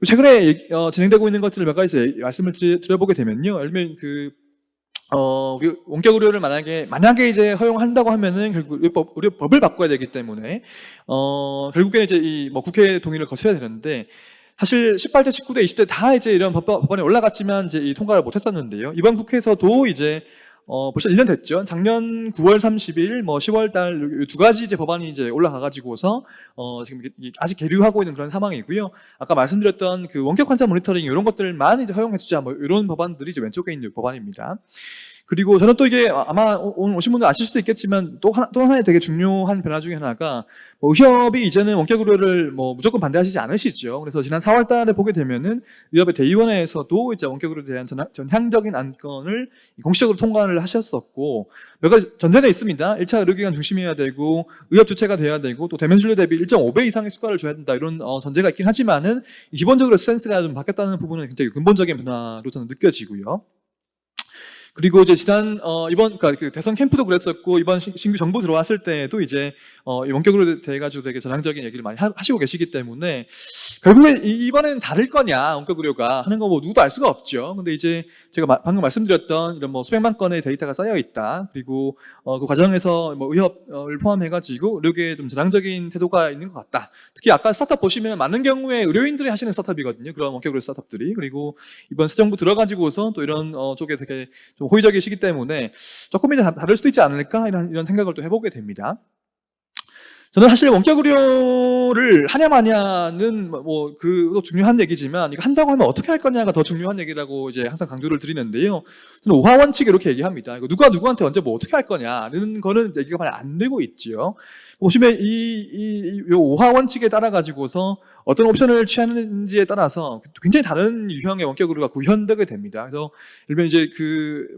최근에 진행되고 있는 것들을 몇 가지 말씀을 드려보게 되면요. 예를 들면 우리 원격 의료를 만약에 이제 허용한다고 하면은 결국 의료법을 바꿔야 되기 때문에 결국에는 이제 뭐 국회 동의를 거쳐야 되는데 사실 18대, 19대, 20대 다 이제 이런 법안이 올라갔지만 이제 통과를 못 했었는데요. 이번 국회에서도 이제 벌써 1년 됐죠. 작년 9월 30일, 뭐 10월 달 두 가지 이제 법안이 이제 올라가가지고서 지금 아직 계류하고 있는 그런 상황이고요. 아까 말씀드렸던 원격 환자 모니터링 이런 것들만 이제 허용해주자 뭐 이런 법안들이 이제 왼쪽에 있는 법안입니다. 그리고 저는 또 이게 아마 오늘 오신 분들 아실 수도 있겠지만 또 하나의 되게 중요한 변화 중에 하나가 뭐 의협이 이제는 원격 의료를 뭐 무조건 반대하시지 않으시죠. 그래서 지난 4월 달에 보게 되면은 의협의 대의원회에서도 이제 원격 의료에 대한 전향적인 안건을 공식적으로 통과를 하셨었고 몇 가지 전제는 있습니다. 1차 의료기관 중심이어야 되고 의협 주체가 돼야 되고 또 대면 진료 대비 1.5배 이상의 수가를 줘야 된다 이런 전제가 있긴 하지만은 기본적으로 센스가 좀 바뀌었다는 부분은 굉장히 근본적인 변화로 저는 느껴지고요. 그리고 이제 그러니까 그 대선 캠프도 그랬었고 이번 신규 정부 들어왔을 때도 이제 원격으로 돼가지고 되게 전향적인 얘기를 많이 하시고 계시기 때문에 결국에 이번에는 다를 거냐 원격 의료가 하는 거 뭐 누구도 알 수가 없죠. 근데 이제 제가 방금 말씀드렸던 이런 뭐 수백만 건의 데이터가 쌓여 있다. 그리고 그 과정에서 뭐 의협을 포함해가지고 의료계에 좀 전향적인 태도가 있는 것 같다. 특히 아까 스타트업 보시면 많은 경우에 의료인들이 하시는 스타트업이거든요. 그런 원격 의료 스타트업들이. 그리고 이번 새 정부 들어가지고서 또 이런 쪽에 되게 좀 호의적이시기 때문에 조금이라도 다를 수도 있지 않을까 이런 생각을 또 해보게 됩니다. 저는 사실 원격 의료를 하냐 마냐는 뭐 그것도 중요한 얘기지만 이거 한다고 하면 어떻게 할 거냐가 더 중요한 얘기라고 이제 항상 강조를 드리는데요. 저는 오화 원칙 이렇게 얘기합니다. 이거 누가 누구한테 언제 뭐 어떻게 할 거냐는 거는 얘기가 많이 안 되고 있지요. 보시면 이 오화 원칙에 따라 가지고서 어떤 옵션을 취하는지에 따라서 굉장히 다른 유형의 원격 의료가 구현되게 됩니다. 그래서 예를 들면 이제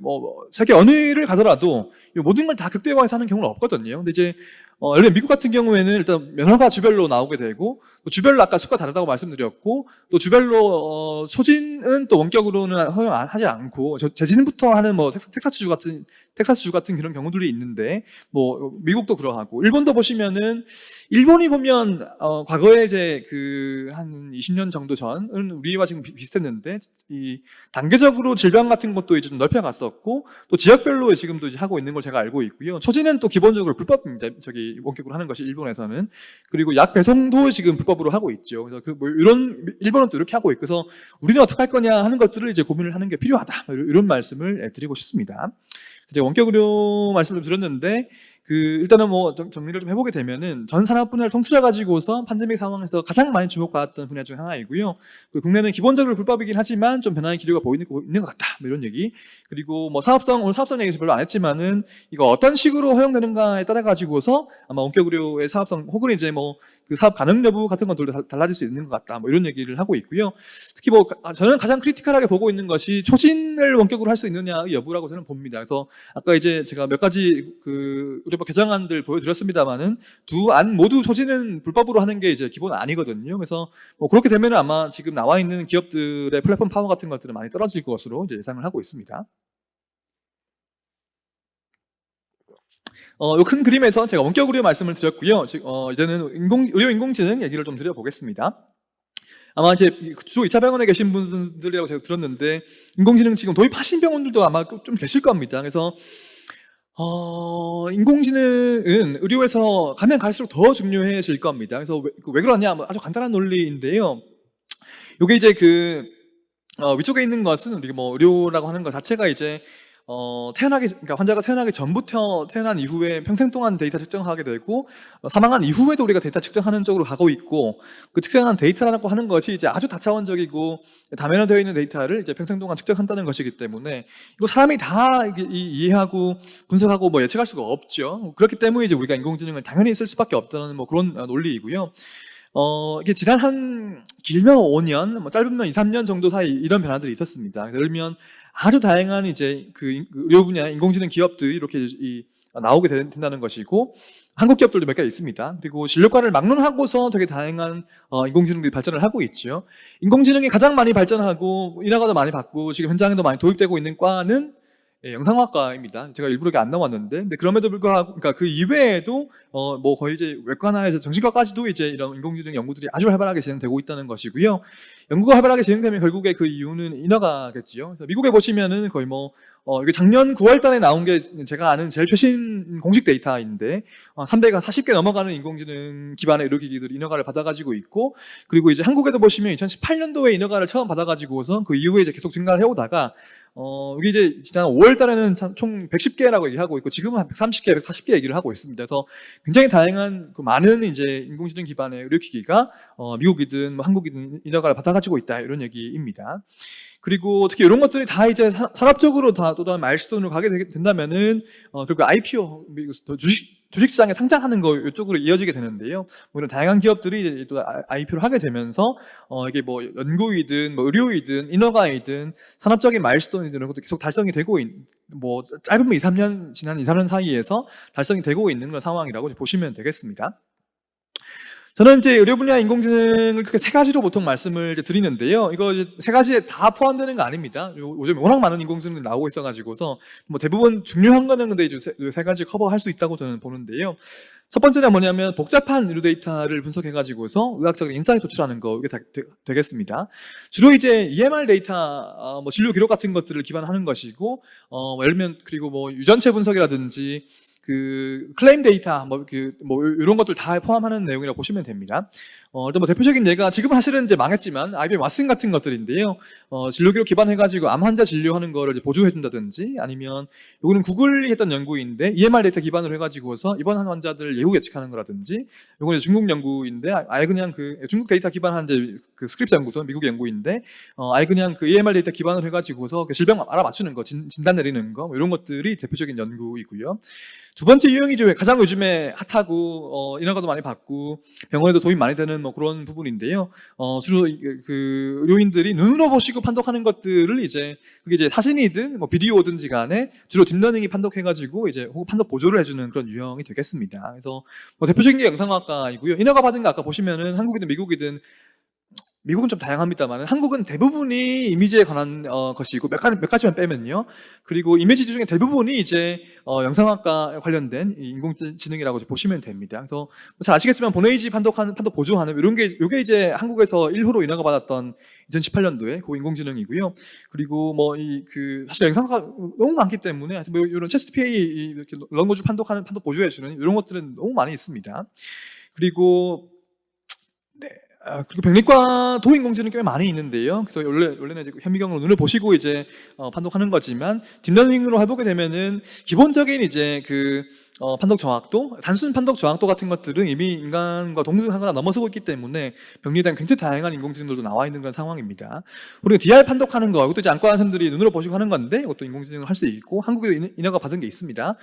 뭐 세계 어느 일을 가더라도 모든 걸 다 극대화해서 하는 경우는 없거든요. 근데 이제 예를 들면 미국 같은 경우에는 일단 면허가 주별로 나오게 되고, 또 주별로 아까 수가 다르다고 말씀드렸고, 또 주별로 소진은 또 원격으로는 허용하지 않고 재진부터 하는 뭐 텍사스주 같은 그런 경우들이 있는데, 뭐 미국도 그러하고 일본도 보시면은, 일본이 보면 과거에 이제 그 한 20년 정도 전은 우리와 지금 비슷했는데, 이 단계적으로 질병 같은 것도 이제 좀 넓혀갔었고, 또 지역별로 지금도 이제 하고 있는 걸 제가 알고 있고요. 초진은 또 기본적으로 불법입니다. 원격으로 하는 것이 일본에서는. 그리고 약 배송도 지금 불법으로 하고 있죠. 그래서 그 뭐 이런 일본은 또 이렇게 하고 있고, 그래서 우리는 어떻게 할 거냐 하는 것들을 이제 고민을 하는 게 필요하다. 이런 말씀을 드리고 싶습니다. 제가 원격 의료 말씀을 드렸는데, 일단은 뭐 정리를 좀 해보게 되면은, 전 산업 분야를 통틀어 가지고서 팬데믹 상황에서 가장 많이 주목받았던 분야 중 하나이고요. 국내는 기본적으로 불법이긴 하지만 좀 변화의 기류가 있는 것 같다, 뭐 이런 얘기. 그리고 뭐 오늘 사업성 얘기 별로 안 했지만은, 이거 어떤 식으로 허용되는가에 따라 가지고서 아마 원격 의료의 사업성 혹은 이제 뭐 그 사업 가능 여부 같은 것들도 달라질 수 있는 것 같다, 뭐 이런 얘기를 하고 있고요. 특히 뭐 저는 가장 크리티컬하게 보고 있는 것이 초진을 원격으로 할 수 있느냐의 여부라고 저는 봅니다. 그래서 아까 이제 제가 몇 가지 의료법 개정안들 보여드렸습니다만은, 두 안 모두 초진은 불법으로 하는 게 이제 기본 아니거든요. 그래서 뭐 그렇게 되면 아마 지금 나와 있는 기업들의 플랫폼 파워 같은 것들은 많이 떨어질 것으로 이제 예상을 하고 있습니다. 요 큰 그림에서 제가 원격 의료 말씀을 드렸고요. 이제는 의료 인공지능 얘기를 좀 드려보겠습니다. 아마 이제 주 2차 병원에 계신 분들이라고 제가 들었는데, 인공지능 지금 도입하신 병원들도 아마 좀 계실 겁니다. 그래서 인공지능은 의료에서 가면 갈수록 더 중요해질 겁니다. 그래서 왜 그러냐? 뭐 아주 간단한 논리인데요. 요게 이제 위쪽에 있는 것은 우리 뭐 의료라고 하는 것 자체가 이제 그러니까 환자가 태어나기 전부터 태어난 이후에 평생 동안 데이터 측정하게 되고, 사망한 이후에도 우리가 데이터 측정하는 쪽으로 가고 있고, 그 측정한 데이터라고 하는 것이 이제 아주 다차원적이고 다면화되어 있는 데이터를 이제 평생 동안 측정한다는 것이기 때문에, 이거 사람이 다 이해하고 분석하고 뭐 예측할 수가 없죠. 그렇기 때문에 이제 우리가 인공지능을 당연히 쓸 수밖에 없다는 뭐 그런 논리이고요. 이게 지난 길면 5년, 뭐 짧으면 2, 3년 정도 사이 이런 변화들이 있었습니다. 예를 들면 아주 다양한 이제 의료 분야 인공지능 기업들이 이렇게 나오게 된다는 것이고, 한국 기업들도 몇 개 있습니다. 그리고 진료과를 막론하고서 되게 다양한 인공지능들이 발전을 하고 있죠. 인공지능이 가장 많이 발전하고 인허가도 많이 받고 지금 현장에도 많이 도입되고 있는 과는 영상학과입니다. 제가 일부러 이게 안 나왔는데, 근데 그럼에도 불구하고, 그러니까 그 이외에도 뭐 거의 이제 외과나 해서 정신과까지도 이제 이런 인공지능 연구들이 아주 활발하게 진행되고 있다는 것이고요. 연구가 활발하게 진행되면 결국에 그 이유는 인허가겠지요. 그래서 미국에 보시면은 거의 뭐 이게 작년 9월달에 나온 게 제가 아는 제일 최신 공식 데이터인데, 340개 넘어가는 인공지능 기반의 의료기기들이 인허가를 받아가지고 있고, 그리고 이제 한국에도 보시면 2018년도에 인허가를 처음 받아가지고서 그 이후에 이제 계속 증가를 해오다가 이게 이제 지난 5월달에는 총 110개라고 얘기하고 있고, 지금은 한 130개, 140개 얘기를 하고 있습니다. 그래서 굉장히 다양한 많은 이제 인공지능 기반의 의료기기가 미국이든 뭐 한국이든 인허가를 받아가지고 있다, 이런 얘기입니다. 그리고 특히 이런 것들이 다 이제 산업적으로 다 또 다른 마일스톤으로 가게 된다면은 그리고 IPO, 주식시장에 상장하는 거 이쪽으로 이어지게 되는데요. 뭐 이런 다양한 기업들이 또 IPO를 하게 되면서 이게 뭐 연구이든 뭐 의료이든 인허가이든 산업적인 마일스톤이든 이런 것도 계속 달성이 되고 뭐 짧으면 2, 3년 지난 2, 3년 사이에서 달성이 되고 있는 그런 상황이라고 보시면 되겠습니다. 저는 이제 의료 분야 인공지능을 크게 세 가지로 보통 말씀을 이제 드리는데요. 이거 이제 세 가지에 다 포함되는 거 아닙니다. 요즘 워낙 많은 인공지능이 나오고 있어가지고서 뭐 대부분 중요한 거는 근데 이제 세 가지 커버할 수 있다고 저는 보는데요. 첫 번째는 뭐냐면 복잡한 의료 데이터를 분석해가지고서 의학적인 인사이트 도출하는 거, 이게 되겠습니다. 주로 이제 EMR 데이터, 뭐 진료 기록 같은 것들을 기반하는 것이고, 예를 들면 그리고 뭐 유전체 분석이라든지 클레임 데이터, 이런 것들 다 포함하는 내용이라고 보시면 됩니다. 일단 뭐 대표적인 예가 지금 사실은 이제 망했지만 IBM 왓슨 같은 것들인데요. 진료 기록 기반해가지고 암 환자 진료하는 거를 이제 보조해준다든지, 아니면 요거는 구글이 했던 연구인데 EMR 데이터 기반으로 해가지고서 입원한 환자들 예후 예측하는 거라든지, 요거는 중국 연구인데 아예 그냥 중국 데이터 기반한 이제 스크립스 연구소, 미국 연구인데 아예 그냥 EMR 데이터 기반으로 해가지고서 질병 알아맞추는 거, 진단 내리는 거, 뭐 이런 것들이 대표적인 연구이고요. 두 번째 유형이죠. 가장 요즘에 핫하고 인허가도 많이 받고 병원에도 도입 많이 되는 되는 뭐 그런 부분인데요. 주로 그 의료인들이 눈으로 보시고 판독하는 것들을 이제 그게 이제 사진이든 뭐 비디오든지 간에 주로 딥러닝이 판독해가지고 이제 혹은 판독 보조를 해주는 그런 유형이 되겠습니다. 그래서 뭐 대표적인 게 영상학과이고요. 인허가 받은 거 아까 보시면은 한국이든 미국이든 미국은 좀 다양합니다만 한국은 대부분이 이미지에 관한 것이고 몇 가지만 빼면요. 그리고 이미지 중에 대부분이 이제 영상학과 관련된 인공지능이라고 보시면 됩니다. 그래서 잘 아시겠지만 본에이지 판독 보조하는 이런 게 이게 이제 한국에서 1호로 인허가 받았던 2018년도에 그 인공지능이고요. 그리고 뭐 사실 영상학과 너무 많기 때문에 하여튼 뭐 이런 체스트 PA 이렇게 런거주 판독 보조해주는 이런 것들은 너무 많이 있습니다. 그리고 그리고 백내과 도인공지는 꽤 많이 있는데요. 그래서 원래는 이제 현미경으로 눈을 보시고 이제 판독하는 거지만 딥러닝으로 해보게 되면은 기본적인 이제 판독 정확도, 단순 판독 정확도 같은 것들은 이미 인간과 동등하거나 넘어서고 있기 때문에 병리에 대한 굉장히 다양한 인공지능들도 나와 있는 그런 상황입니다. 우리가 DR 판독하는 거, 이것도 이제 안과 선생님들이 눈으로 보시고 하는 건데 이것도 인공지능을 할 수 있고 한국에 인허가 받은 게 있습니다.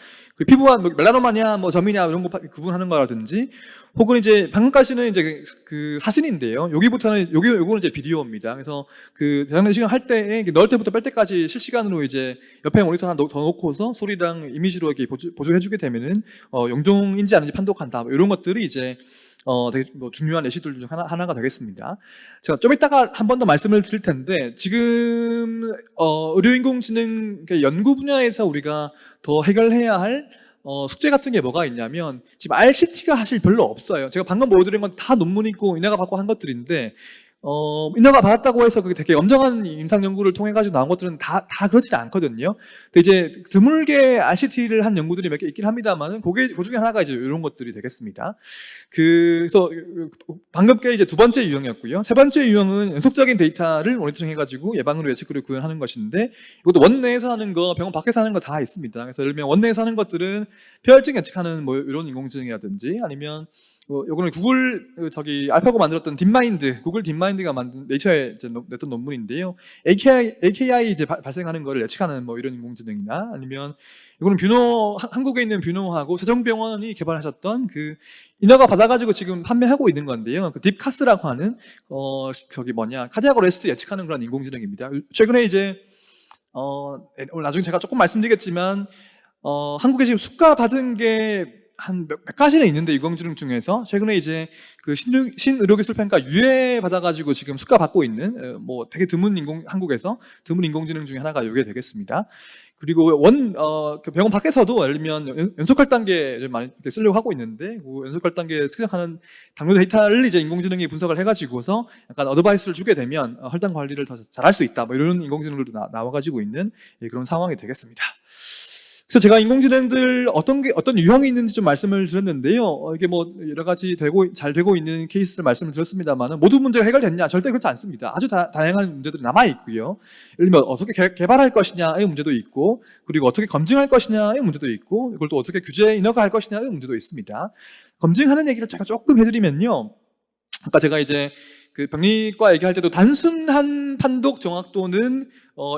피부와 뭐 멜라노마냐, 뭐 점이냐 이런 거 구분하는 거라든지 혹은 이제 방금까지는 이제 그 사진인데요. 여기부터는 요거는 이제 비디오입니다. 그래서 대장내 시경 할 때 넣을 때부터 뺄 때까지 실시간으로 이제 옆에 모니터 하나 더 놓고서 소리랑 이미지로 이렇게 보조해주게 되면은 영종인지 아닌지 판독한다. 뭐 이런 것들이 이제 되게 뭐 중요한 예시들 중 하나가 되겠습니다. 제가 좀 이따가 한 번 더 말씀을 드릴 텐데 지금 의료인공지능 연구 분야에서 우리가 더 해결해야 할 숙제 같은 게 뭐가 있냐면 지금 RCT가 사실 별로 없어요. 제가 방금 보여드린 건 다 논문 있고 인허가 받고 한 것들인데 인허가 받았다고 해서 그게 되게 엄정한 임상 연구를 통해 가지고 나온 것들은 다 그렇지 않거든요. 근데 이제 드물게 RCT를 한 연구들이 몇 개 있긴 합니다만은 그 중에 하나가 이제 이런 것들이 되겠습니다. 그래서 방금 게 이제 두 번째 유형이었고요. 세 번째 유형은 연속적인 데이터를 모니터링 해가지고 예방으로 예측으로 구현하는 것인데 이것도 원내에서 하는 거, 병원 밖에서 하는 거 다 있습니다. 그래서 예를 들면 원내에서 하는 것들은 폐혈증 예측하는 뭐 이런 인공지능이라든지 아니면 요거는 구글 알파고 만들었던 딥마인드, 구글 딥마인드가 만든 네이처에 이제 냈던 논문인데요. AKI 이제 발생하는 거를 예측하는 뭐 이런 인공지능이나 아니면 이거는 한국에 있는 뷰노하고 세종병원이 개발하셨던 인허가 받아가지고 지금 판매하고 있는 건데요. 딥카스라고 하는 카디악 어레스트 예측하는 그런 인공지능입니다. 최근에 이제 나중에 제가 조금 말씀드리겠지만 한국에 지금 수가 받은 게 한 몇 가지는 있는데 인공지능 중에서 최근에 이제 신의료기술평가 유예 받아가지고 지금 수가 받고 있는 뭐 되게 한국에서 드문 인공지능 중에 하나가 이게 되겠습니다. 그리고 병원 밖에서도 예를 들면 연속할 단계를 많이 쓰려고 하고 있는데 그 연속할 단계 측정하는 당뇨 데이터를 이제 인공지능이 분석을 해가지고서 약간 어드바이스를 주게 되면 혈당 관리를 더 잘할 수 있다. 뭐 이런 인공지능들도 나와가지고 있는 그런 상황이 되겠습니다. 그래서 제가 인공지능들 어떤 유형이 있는지 좀 말씀을 드렸는데요. 이게 뭐 여러 가지 잘 되고 있는 케이스를 말씀을 드렸습니다만 모든 문제가 해결됐냐? 절대 그렇지 않습니다. 아주 다양한 문제들이 남아 있고요. 예를 들면 어떻게 개발할 것이냐의 문제도 있고, 그리고 어떻게 검증할 것이냐의 문제도 있고, 이걸 또 어떻게 규제 인허가할 것이냐의 문제도 있습니다. 검증하는 얘기를 제가 조금 해드리면요. 아까 제가 이제 병리과 얘기할 때도 단순한 판독 정확도는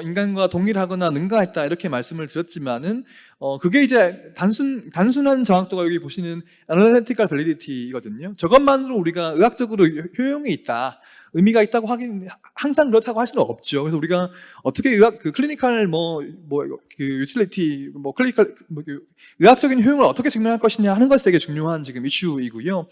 인간과 동일하거나 능가했다 이렇게 말씀을 드렸지만은 그게 이제 단순한 정확도가 여기 보시는 analytical validity거든요. 저것만으로 우리가 의학적으로 효용이 있다, 의미가 있다고 항상 그렇다고 할 수는 없죠. 그래서 우리가 어떻게 클리니컬 유틸리티 클리니컬 의학적인 효용을 어떻게 증명할 것이냐 하는 것이 되게 중요한 지금 이슈이고요.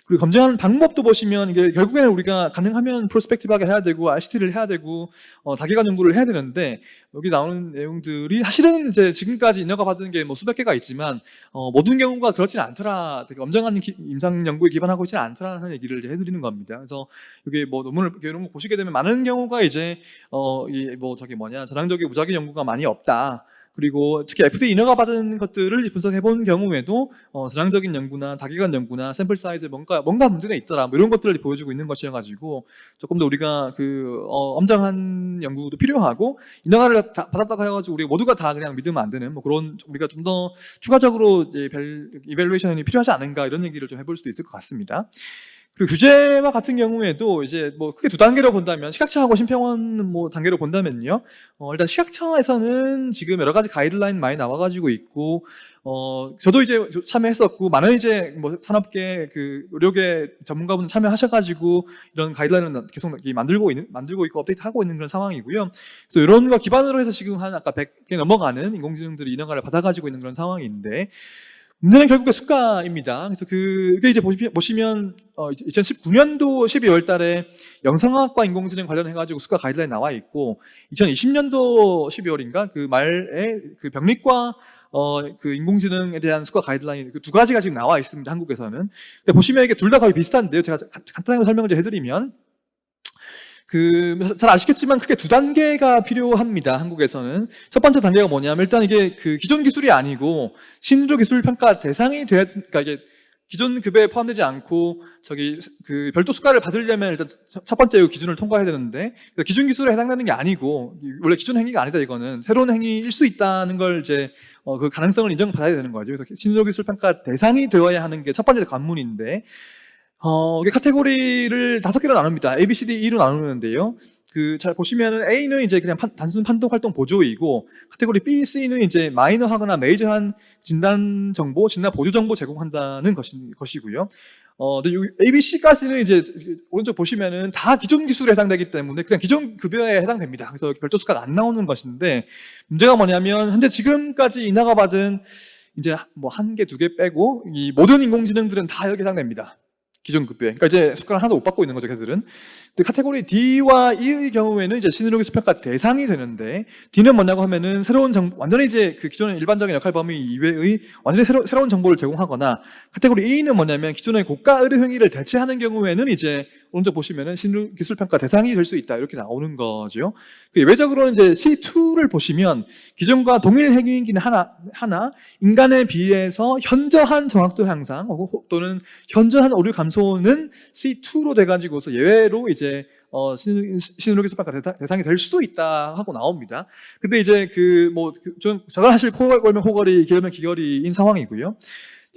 그리고 검증하는 방법도 보시면 이게 결국에는 우리가 가능하면 프로스펙티브하게 해야 되고 RCT를 해야 되고 다기관 연구를 해야 되는데 여기 나오는 내용들이 사실은 이제 지금까지 인허가 받은 게 뭐 수백 개가 있지만 모든 경우가 그렇지는 않더라, 되게 엄정한 임상 연구에 기반하고 있지는 않더라는 얘기를 이제 해드리는 겁니다. 그래서 이게 뭐 논문을 이런 거 보시게 되면 많은 경우가 이제 전향적인 무작위 연구가 많이 없다. 그리고 특히 FDA 인허가 받은 것들을 분석해 본 경우에도 전향적인 연구나 다기관 연구나 샘플 사이즈에 뭔가 문제가 있더라, 뭐 이런 것들을 보여주고 있는 것이어가지고 조금 더 우리가 엄정한 연구도 필요하고 인허가를 받았다고 해가지고 우리 모두가 다 그냥 믿으면 안 되는 뭐 그런 우리가 좀 더 추가적으로 이제 이밸루에이션이 필요하지 않은가 이런 얘기를 좀 해볼 수도 있을 것 같습니다. 그리고 규제와 같은 경우에도 이제 뭐 크게 두 단계로 본다면, 식약처하고 심평원 뭐 단계로 본다면요. 일단 식약처에서는 지금 여러 가지 가이드라인 많이 나와가지고 있고, 저도 이제 참여했었고, 많은 이제 뭐 산업계 그 의료계 전문가분 참여하셔가지고 이런 가이드라인을 계속 만들고 있고 업데이트하고 있는 그런 상황이고요. 그래서 이런 거 기반으로 해서 지금 한 아까 100개 넘어가는 인공지능들이 인허가를 받아가지고 있는 그런 상황인데, 문제는 결국에 수가입니다. 그래서 그게 이제 보시면 2019년도 12월 달에 영상학과 인공지능 관련해가지고 수가 가이드라인 나와 있고, 2020년도 12월인가 그 말에 그 병리과 그 인공지능에 대한 수가 가이드라인 그 두 가지가 지금 나와 있습니다. 한국에서는. 근데 보시면 이게 둘 다 거의 비슷한데요. 제가 간단하게 설명을 좀 해드리면, 잘 아시겠지만 크게 두 단계가 필요합니다. 한국에서는. 첫 번째 단계가 뭐냐면, 일단 이게 그 기존 기술이 아니고 신의료 기술 평가 대상이 그러니까 이게 기존 급여에 포함되지 않고 그 별도 수가를 받으려면 일단 첫 번째 기준을 통과해야 되는데, 기존 기술에 해당되는 게 아니고 원래 기존 행위가 아니다, 이거는 새로운 행위일 수 있다는 걸 이제 그 가능성을 인정받아야 되는 거죠. 그래서 신의료 기술 평가 대상이 되어야 하는 게 첫 번째 관문인데, 이게 카테고리를 5개로 나눕니다. A, B, C, D, E로 나누는데요. 잘 보시면은 A는 이제 그냥 단순 판독 활동 보조이고, 카테고리 B, C는 이제 마이너하거나 메이저한 진단 정보, 진단 보조 정보 제공한다는 것이고요. 근데 A, B, C까지는 이제 오른쪽 보시면은 다 기존 기술에 해당되기 때문에 그냥 기존 급여에 해당됩니다. 그래서 별도 수가가 안 나오는 것인데, 문제가 뭐냐면 현재 지금까지 인허가 받은 이제 뭐 1개, 2개 빼고 이 모든 인공지능들은 다 여기 해당됩니다. 기존 급여에. 그러니까 이제 수가를 하나도 못 받고 있는 거죠, 걔들은. 근데 카테고리 D와 E의 경우에는 이제 신의료 기술 평가 대상이 되는데, D는 뭐냐고 하면은 새로운 완전히 이제 그 기존의 일반적인 역할 범위 이외의 완전히 새로운 정보를 제공하거나, 카테고리 E는 뭐냐면 기존의 고가 의료 행위를 대체하는 경우에는 이제 오른쪽 보시면은 신의료 기술 평가 대상이 될 수 있다, 이렇게 나오는 거죠. 예외적으로는 이제 C2를 보시면 기존과 동일 행위이긴 하나 인간에 비해서 현저한 정확도 향상 또는 현저한 오류 감소는 C2로 돼가지고서 예외로 이제 신의료 기술 평가 대상이 될 수도 있다 하고 나옵니다. 근데 이제 저건 사실 코 골면 코걸이, 기울면 기걸이인 상황이고요.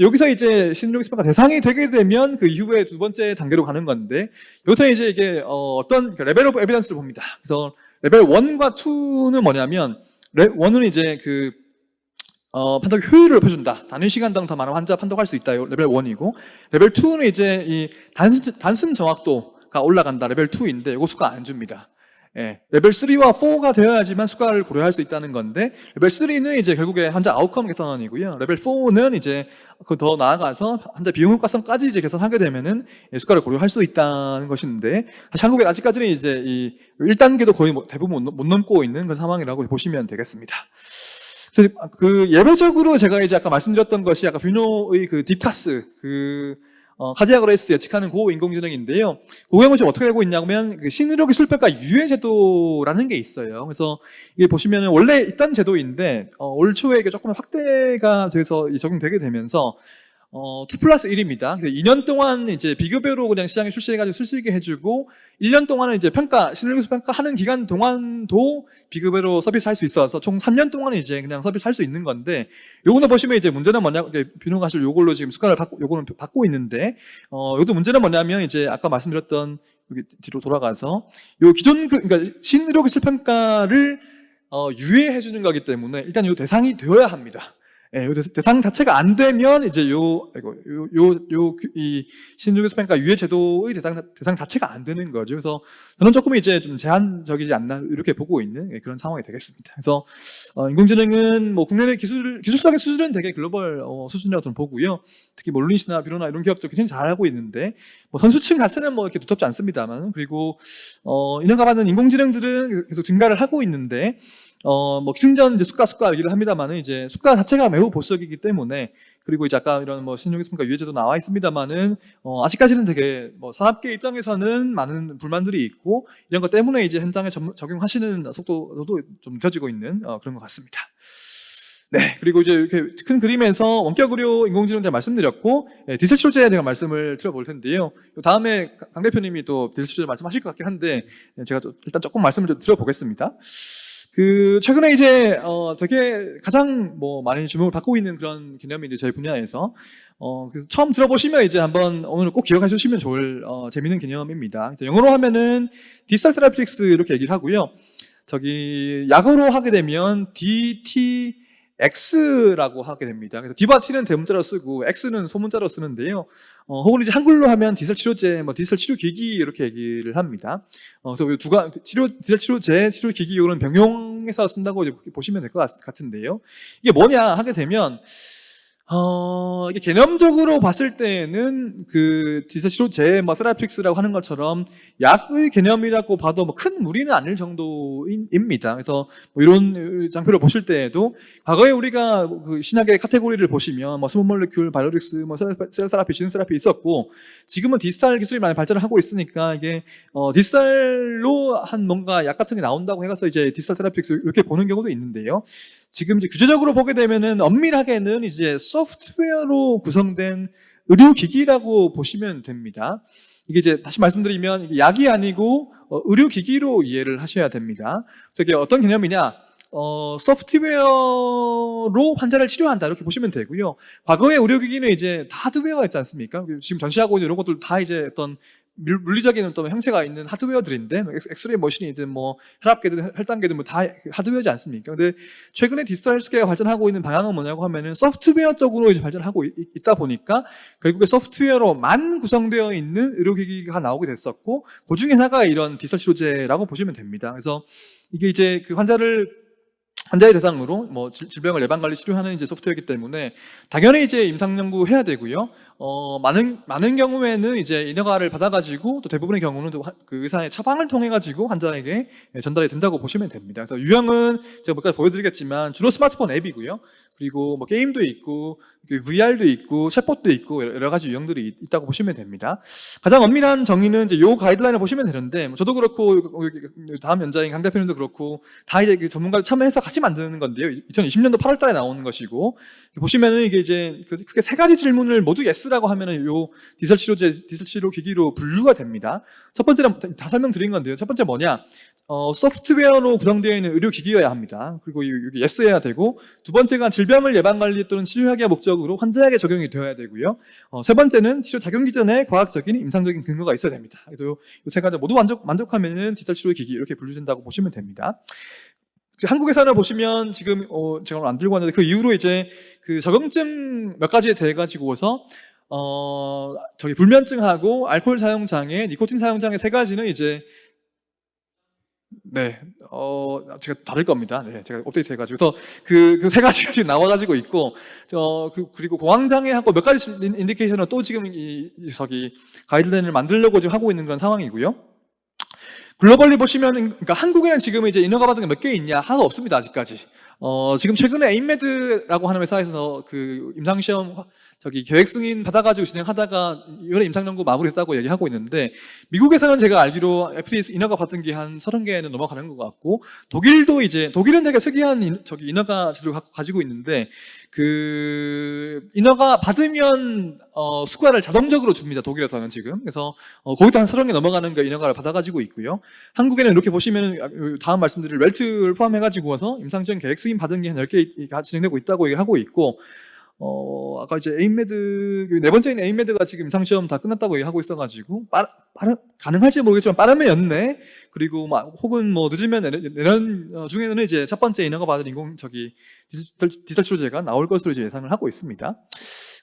여기서 이제 신의료 기술 평가 대상이 되게 되면 그 이후에 두 번째 단계로 가는 건데, 여기서 이제 이게 어떤 레벨 오브 에비던스를 봅니다. 그래서 레벨 1과 2는 뭐냐면, 1은 이제 판독 효율을 보여준다. 단위 시간당 더 많은 환자 판독할 수 있다. 레벨 1이고, 레벨 2는 이제 이 단순 정확도가 올라간다. 레벨 2인데, 이거 수가 안 줍니다. 예, 레벨 3와 4가 되어야지만 수가를 고려할 수 있다는 건데, 레벨 3는 이제 결국에 환자 아웃컴 개선이고요. 레벨 4는 이제 더 나아가서 환자 비용 효과성까지 이제 개선하게 되면은 수가를 고려할 수 있다는 것인데, 사실 한국에 아직까지는 이제 이 1단계도 거의 대부분 못 넘고 있는 그런 상황이라고 보시면 되겠습니다. 그래서 예외적으로 제가 이제 아까 말씀드렸던 것이 아까 뷰노의 그 딥카스, 카디악 어레스트 예측하는 고인공지능인데요. 그 경우 지금 어떻게 되고 있냐면, 신의료 기술 평가 유예 제도라는 게 있어요. 그래서 이게 보시면은 원래 있던 제도인데, 올 초에 이게 조금 확대가 돼서 적용되게 되면서, 2+1입니다. 2년 동안 이제 비급여로 그냥 시장에 출시해가지고 쓸 수 있게 해주고, 1년 동안은 이제 신의료 기술 평가하는 기간 동안도 비급여로 서비스할 수 있어서 총 3년 동안은 이제 그냥 서비스할 수 있는 건데, 요거는 보시면 이제 문제는 뭐냐고, 뷰노가 사실 요걸로 지금 수가를 요거는 받고 있는데, 요것도 문제는 뭐냐면 이제 아까 말씀드렸던 여기 뒤로 돌아가서 요 그러니까 신의료 기술 평가를 유예해주는 거기 때문에 일단 요 대상이 되어야 합니다. 예, 요 대상 자체가 안 되면 이제 이 신의료 기술 평가 유예 제도의 대상 자체가 안 되는 거죠. 그래서 저는 조금 이제 좀 제한적이지 않나 이렇게 보고 있는 그런 상황이 되겠습니다. 그래서 인공지능은 뭐 국내의 기술적인 수준은 되게 글로벌 수준이라고 저는 보고요. 특히 뭐 룰닛이나 뷰노나 이런 기업들 굉장히 잘하고 있는데, 뭐 선수층 자체는 뭐 이렇게 두텁지 않습니다만, 그리고 인허가 받는 인공지능들은 계속 증가를 하고 있는데, 뭐 기승전 이제 수가 얘기를 합니다만은 이제 수가 자체가 매우 보수적이기 때문에, 그리고 이제 아까 이런 뭐 신의료 기술 평가 유예제도 나와 있습니다만은 아직까지는 되게 뭐 산업계 입장에서는 많은 불만들이 있고, 이런 것 때문에 이제 현장에 적용하시는 속도도 좀 늦어지고 있는 그런 것 같습니다. 네, 그리고 이제 이렇게 큰 그림에서 원격 의료 인공지능 제가 말씀드렸고, 디지털 치료제에 대한 말씀을 드려볼 텐데요. 다음에 강 대표님이 또 디지털 치료제 말씀하실 것 같긴 한데, 제가 일단 조금 말씀을 좀 드려보겠습니다. 최근에 이제 되게 가장 뭐 많이 주목을 받고 있는 그런 개념인데 저희 분야에서 그래서 처음 들어보시면 이제 한번 오늘 꼭 기억해 주시면 좋을 재밌는 개념입니다. 영어로 하면은 디지털 테라피틱스 이렇게 얘기를 하고요. 약어로 하게 되면 DTX라고 하게 됩니다. 그래서 D와 T는 대문자로 쓰고 X는 소문자로 쓰는데요. 혹은 이제 한글로 하면 디지털 치료제, 뭐 디지털 치료기기 이렇게 얘기를 합니다. 그래서 디지털 치료제, 치료기기 이거는 병용해서 쓴다고 이제 보시면 될 것 같은데요. 이게 뭐냐 하게 되면 이게 개념적으로 봤을 때는 디지털 치료제, 뭐 세라픽스라고 하는 것처럼 약의 개념이라고 봐도 뭐 큰 무리는 아닐 정도입니다. 그래서 뭐 이런 장표를 보실 때에도 과거에 우리가 신약의 카테고리를 보시면 뭐 스몰 몰레큘, 바이오릭스, 뭐 셀 세라피, 진 세라피 있었고 지금은 디지털 기술이 많이 발전을 하고 있으니까 이게 디지털로 한 뭔가 약 같은 게 나온다고 해서 이제 디지털 테라픽스 이렇게 보는 경우도 있는데요. 지금 이제 규제적으로 보게 되면은 엄밀하게는 이제 소프트웨어로 구성된 의료기기라고 보시면 됩니다. 이게 이제 다시 말씀드리면 이게 약이 아니고 의료기기로 이해를 하셔야 됩니다. 그래서 이게 어떤 개념이냐? 소프트웨어로 환자를 치료한다 이렇게 보시면 되고요. 과거의 의료기기는 이제 다 하드웨어가 있지 않습니까? 지금 전시하고 있는 이런 것들 다 이제 어떤 물리적인 어떤 형태가 있는 하드웨어들인데 엑스레이 머신이든 뭐 혈압계든 혈당계든 뭐 다 하드웨어지 않습니까? 근데 최근에 디지털 헬스케어가 발전하고 있는 방향은 뭐냐고 하면은 소프트웨어 쪽으로 이제 발전하고 있다 보니까 결국에 소프트웨어로만 구성되어 있는 의료기기가 나오게 됐었고 그 중에 하나가 이런 디지털 치료제라고 보시면 됩니다. 그래서 이게 이제 환자의 대상으로 뭐 질병을 예방관리 치료하는 이제 소프트웨어이기 때문에 당연히 이제 임상 연구해야 되고요. 많은 경우에는 이제 인허가를 받아가지고 또 대부분의 경우는 또 그 의사의 처방을 통해가지고 환자에게 전달이 된다고 보시면 됩니다. 그래서 유형은 제가 몇 가지 보여드리겠지만 주로 스마트폰 앱이고요. 그리고 뭐 게임도 있고 VR도 있고 챗봇도 있고 여러 가지 유형들이 있다고 보시면 됩니다. 가장 엄밀한 정의는 이제 요 가이드라인을 보시면 되는데 뭐 저도 그렇고 다음 연자인 강 대표님도 그렇고 다 이제 전문가들 참여해서 같이 만드는 건데요. 2020년도 8월달에 나오는 것이고 보시면은 이게 이제 크게 세 가지 질문을 모두 yes라고 하면은 요 디지털 치료제, 디지털 치료 기기로 분류가 됩니다. 첫 번째는 다 설명드린 건데요. 첫 번째 뭐냐? 소프트웨어로 구성되어 있는 의료기기여야 합니다. 그리고 여기 yes여야 되고 두 번째가 질병을 예방관리 또는 치료하기의 목적으로 환자에게 적용이 되어야 되고요. 세 번째는 치료 작용 기전에 과학적인 임상적인 근거가 있어야 됩니다. 이 세 가지 모두 만족하면은 디지털 치료 기기 이렇게 분류된다고 보시면 됩니다. 한국에서는 보시면 지금 제가 오늘 안 들고 왔는데 그 이후로 이제 적응증 몇 가지에 대해 가지고서 불면증하고 알코올 사용 장애, 니코틴 사용 장애 세 가지는 이제 네, 제가 다를 겁니다. 네, 제가 업데이트 해가지고. 그래서 세 가지가 지금 나와가지고 있고, 그리고 공황장애하고 몇 가지 인디케이션은 또 지금 가이드라인을 만들려고 지금 하고 있는 그런 상황이고요. 글로벌리 보시면, 그러니까 한국에는 지금 이제 인허가 받은 게 몇 개 있냐? 하나도 없습니다, 아직까지. 지금 최근에 에임메드라고 하는 회사에서 임상시험 계획 승인 받아가지고 진행하다가 이번에 임상연구 마무리했다고 얘기하고 있는데 미국에서는 제가 알기로 FDA 인허가 받은 게 한 30개는 넘어가는 것 같고 독일은 되게 특이한 인허가 제도를 가지고 있는데 인허가 받으면 수가를 자동적으로 줍니다. 독일에서는 지금. 그래서 거기도 한 30개 넘어가는 거 인허가를 받아가지고 있고요. 한국에는 이렇게 보시면 다음 말씀드릴 웰트를 포함해가지고서 임상시험 계획 승인 받은 게 한 10개 진행되고 있다고 얘기하고 있고 아까 이제 네 번째인 에임메드가 지금 임상시험 다 끝났다고 얘기하고 있어가지고 가능할지 모르겠지만 빠르면 연내 그리고 혹은 뭐 늦으면 내년 중에는 이제 첫 번째 인허가 받은 디지털 치료제가 나올 것으로 이제 예상을 하고 있습니다.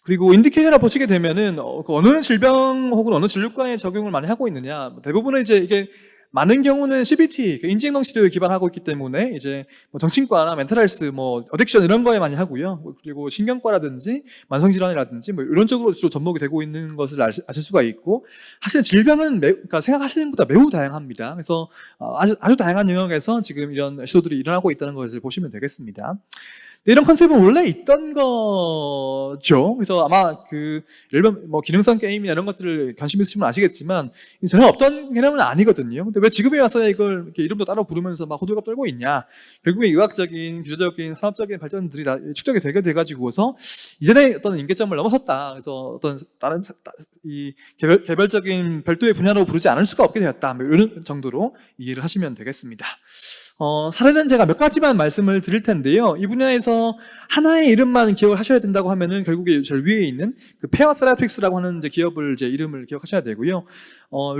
그리고 인디케이션을 보시게 되면은 어느 질병 혹은 어느 진료과에 적용을 많이 하고 있느냐 대부분은 이제 이게 많은 경우는 CBT, 인지행동 치료에 기반하고 있기 때문에 이제 뭐 정신과나 멘탈헬스, 뭐 어딕션 이런 거에 많이 하고요. 그리고 신경과라든지 만성질환이라든지 뭐 이런 쪽으로 주로 접목이 되고 있는 것을 아실 수가 있고, 사실 질병은 그러니까 생각하시는 것보다 매우 다양합니다. 그래서 아주 다양한 영역에서 지금 이런 시도들이 일어나고 있다는 것을 보시면 되겠습니다. 이런 컨셉은 원래 있던 거죠. 그래서 아마 예를 들면 뭐 기능성 게임이나 이런 것들을 관심 있으시면 아시겠지만 전혀 없던 개념은 아니거든요. 근데 왜 지금에 와서 이걸 이렇게 이름도 따로 부르면서 막 호들갑 떨고 있냐? 결국에 의학적인, 기술적인, 산업적인 발전들이 다 축적이 되게 돼가지고서 이전에 어떤 임계점을 넘어섰다. 그래서 어떤 다른 개별적인 별도의 분야로 부르지 않을 수가 없게 되었다. 뭐 이런 정도로 이해를 하시면 되겠습니다. 사례는 제가 몇 가지만 말씀을 드릴 텐데요. 이 분야에서 하나의 이름만 기억을 하셔야 된다고 하면은 결국에 제일 위에 있는 그 페어 테라픽스라고 하는 이제 기업을 이제 이름을 기억하셔야 되고요.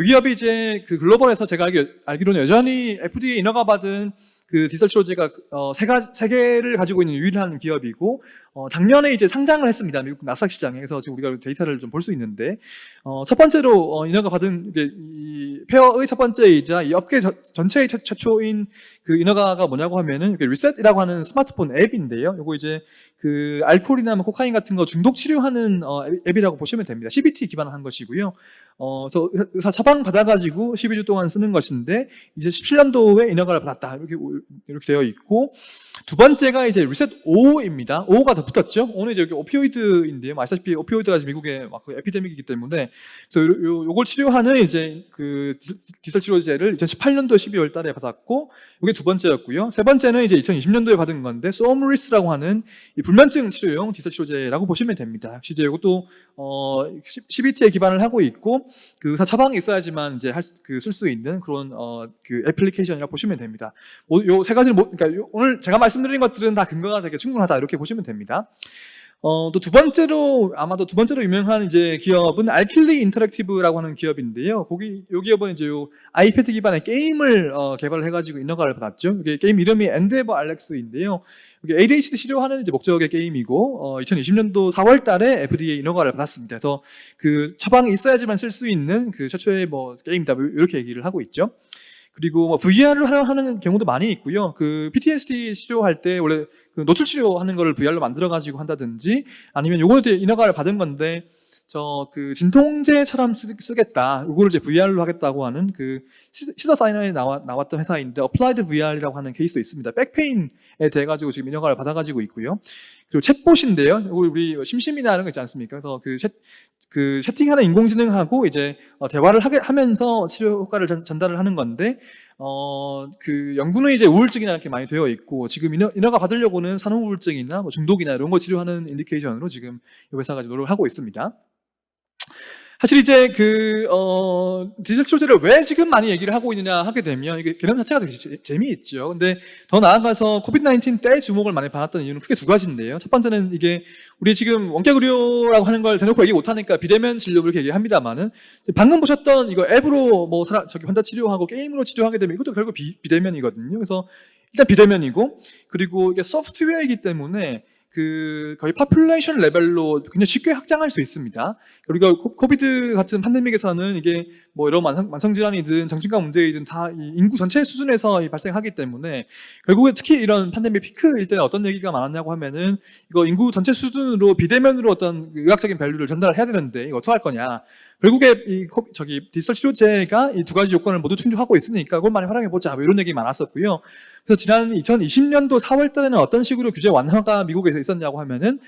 이 기업이 이제 그 글로벌에서 제가 알기로는 여전히 FDA 인허가 받은 그 디지털 치료제가 세 개를 가지고 있는 유일한 기업이고, 작년에 이제 상장을 했습니다. 미국 나스닥 시장에서. 지금 우리가 데이터를 좀 볼 수 있는데, 첫 번째로 인허가 받은 이 페어의 첫 번째이자 이 업계 전체의 최초인 그 인허가가 뭐냐고 하면은 리셋이라고 하는 스마트폰 앱인데요. 요거 이제 그 알코올이나 뭐 코카인 같은 거 중독 치료하는 앱이라고 보시면 됩니다. CBT 기반한 것이고요. 그래서 의사 처방 받아가지고 12주 동안 쓰는 것인데 이제 17년도에 인허가를 받았다 이렇게 되어 있고, 두 번째가 이제 리셋 5입니다. 5가 더 붙었죠. 오늘 이제 여기 오피오이드인데요. 아시다시피 오피오이드가 미국의 막 그 에피데믹이기 때문에 그래서 요걸 치료하는 이제 그 디지털 치료제를 2018년도 12월 달에 받았고, 이게 두 번째였고요. 세 번째는 이제 2020년도에 받은 건데 소음리스라고 하는 이 불면증 치료용 디지털 치료제라고 보시면 됩니다. 역시 이제 이것도 CBT에 기반을 하고 있고 그 의사 처방이 있어야지만 이제 쓸 수 있는 그런 그 애플리케이션이라고 보시면 됩니다. 요 세 가지를 그러니까 오늘 제가 말씀드린 것들은 다 근거가 되게 충분하다 이렇게 보시면 됩니다. 또 아마도 두 번째로 유명한 이제 기업은 알킬리 인터랙티브라고 하는 기업인데요. 요 기업은 이제 요 아이패드 기반의 게임을 개발해가지고 인허가를 받았죠. 이게 게임 이름이 엔데버 알렉스인데요. 이게 ADHD 치료하는 이제 목적의 게임이고, 2020년도 4월달에 FDA 인허가를 받았습니다. 그래서 그 처방이 있어야지만 쓸 수 있는 그 최초의 뭐 게임이다 이렇게 얘기를 하고 있죠. 그리고 뭐 VR을 활용하는 경우도 많이 있고요. 그 PTSD 치료할 때 원래 그 노출 치료하는 거를 VR로 만들어가지고 한다든지, 아니면 요거에 인허가를 받은 건데 그 진통제처럼 쓰겠다. 요거를 이제 VR로 하겠다고 하는 그 시더사이너에 나왔던 회사인데 어플라이드 VR이라고 하는 케이스도 있습니다. 백페인에 대해 가지고 지금 인허가를 받아가지고 있고요. 그리고 챗봇인데요. 요거 우리 심심이나 하는 거 있지 않습니까? 그래서 그 채팅하는 인공지능하고 이제 대화를 하면서 치료 효과를 전달을 하는 건데, 그 연구는 이제 우울증이나 이렇게 많이 되어 있고, 지금 인허가 받으려고는 산후우울증이나 뭐 중독이나 이런 거 치료하는 인디케이션으로 지금 이 회사가 노력을 하고 있습니다. 사실 이제 디지털 치료제를 왜 지금 많이 얘기를 하고 있느냐 하게 되면 이게 개념 자체가 되게 재미있죠. 근데 더 나아가서 코비드-19 때 주목을 많이 받았던 이유는 크게 두 가지인데요. 첫 번째는 이게 우리 지금 원격 의료라고 하는 걸 대놓고 얘기 못하니까 비대면 진료 이렇게 얘기합니다만은, 방금 보셨던 이거 앱으로 뭐 환자 치료하고 게임으로 치료하게 되면 이것도 결국 비대면이거든요. 그래서 일단 비대면이고, 그리고 이게 소프트웨어이기 때문에 거의 파퓰레이션 레벨로 굉장히 쉽게 확장할 수 있습니다. 그리고 코비드 같은 팬데믹에서는 이게 뭐 여러 만성질환이든 정신과 문제이든 다 이 인구 전체 수준에서 발생하기 때문에, 결국에 특히 이런 팬데믹 피크일 때는 어떤 얘기가 많았냐고 하면은, 이거 인구 전체 수준으로 비대면으로 어떤 의학적인 밸류를 전달해야 되는데 이거 어떻게 할 거냐. 결국에 디지털 치료제가 이 두 가지 요건을 모두 충족하고 있으니까 그걸 많이 활용해보자, 뭐 이런 얘기 많았었고요. 그래서 지난 2020년도 4월 달에는 어떤 식으로 규제 완화가 미국에서 있었냐고 하면은,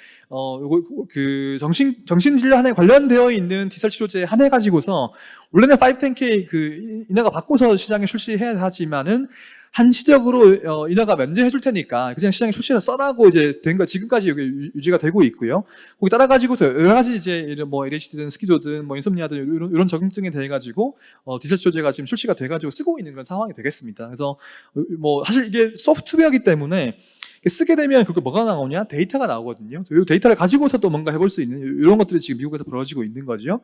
그 정신질환에 관련되어 있는 디지털 치료제에 한해 가지고서 원래는 510K 그 인허가 받고서 시장에 출시해야 하지만은 한시적으로 인허가 면제해 줄 테니까 그냥 시장에 출시해서 써라고 이제 된 거 지금까지 여기 유지가 되고 있고요. 거기 따라 가지고 여러 가지 이제 이런 뭐 ADHD든 스키조든 뭐 인솜니아든 이런 적응증에 대해 가지고 디지털 치료제가 지금 출시가 돼 가지고 쓰고 있는 그런 상황이 되겠습니다. 그래서 뭐 사실 이게 소프트웨어이기 때문에 쓰게 되면 그렇게 뭐가 나오냐? 데이터가 나오거든요. 이 데이터를 가지고서 또 뭔가 해볼 수 있는 이런 것들이 지금 미국에서 벌어지고 있는 거죠.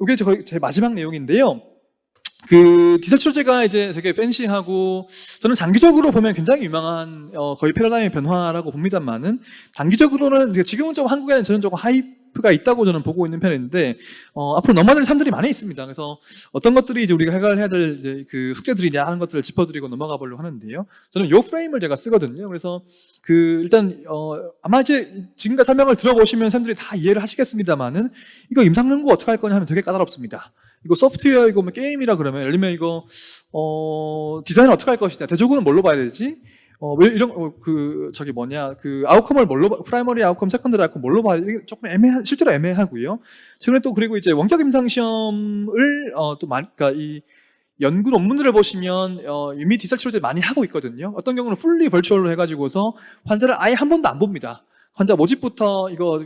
이게 제 마지막 내용인데요. 그 디지털 치료제가 이제 되게 팬시하고, 저는 장기적으로 보면 굉장히 유명한 거의 패러다임의 변화라고 봅니다만은, 단기적으로는 지금은 좀 한국에는 저는 조금 하이프가 있다고 저는 보고 있는 편인데, 앞으로 넘어질 삶들이 많이 있습니다. 그래서 어떤 것들이 이제 우리가 해결해야 될 이제 그 숙제들이냐 하는 것들을 짚어드리고 넘어가 보려고 하는데요. 저는 요 프레임을 제가 쓰거든요. 그래서 일단 아마 이제 지금까지 설명을 들어보시면 사람들이 다 이해를 하시겠습니다만은, 이거 임상연구 어떻게 할 거냐 하면 되게 까다롭습니다. 이거 소프트웨어, 이거 뭐 게임이라 그러면, 예를 들면 이거 디자인을 어떻게 할 것이냐, 대조군은 뭘로 봐야 되지? 왜 이런 아웃컴을 프라이머리 아웃컴, 세컨더리 아웃컴 뭘로 봐야 되지? 조금 실제로 애매하고요. 최근에 또 그리고 이제 원격 임상 시험을 그러니까 이 연구 논문들을 보시면 이미 디지털 치료제 많이 하고 있거든요. 어떤 경우는 풀리 벌추얼로 해가지고서 환자를 아예 한 번도 안 봅니다. 환자 모집부터 이거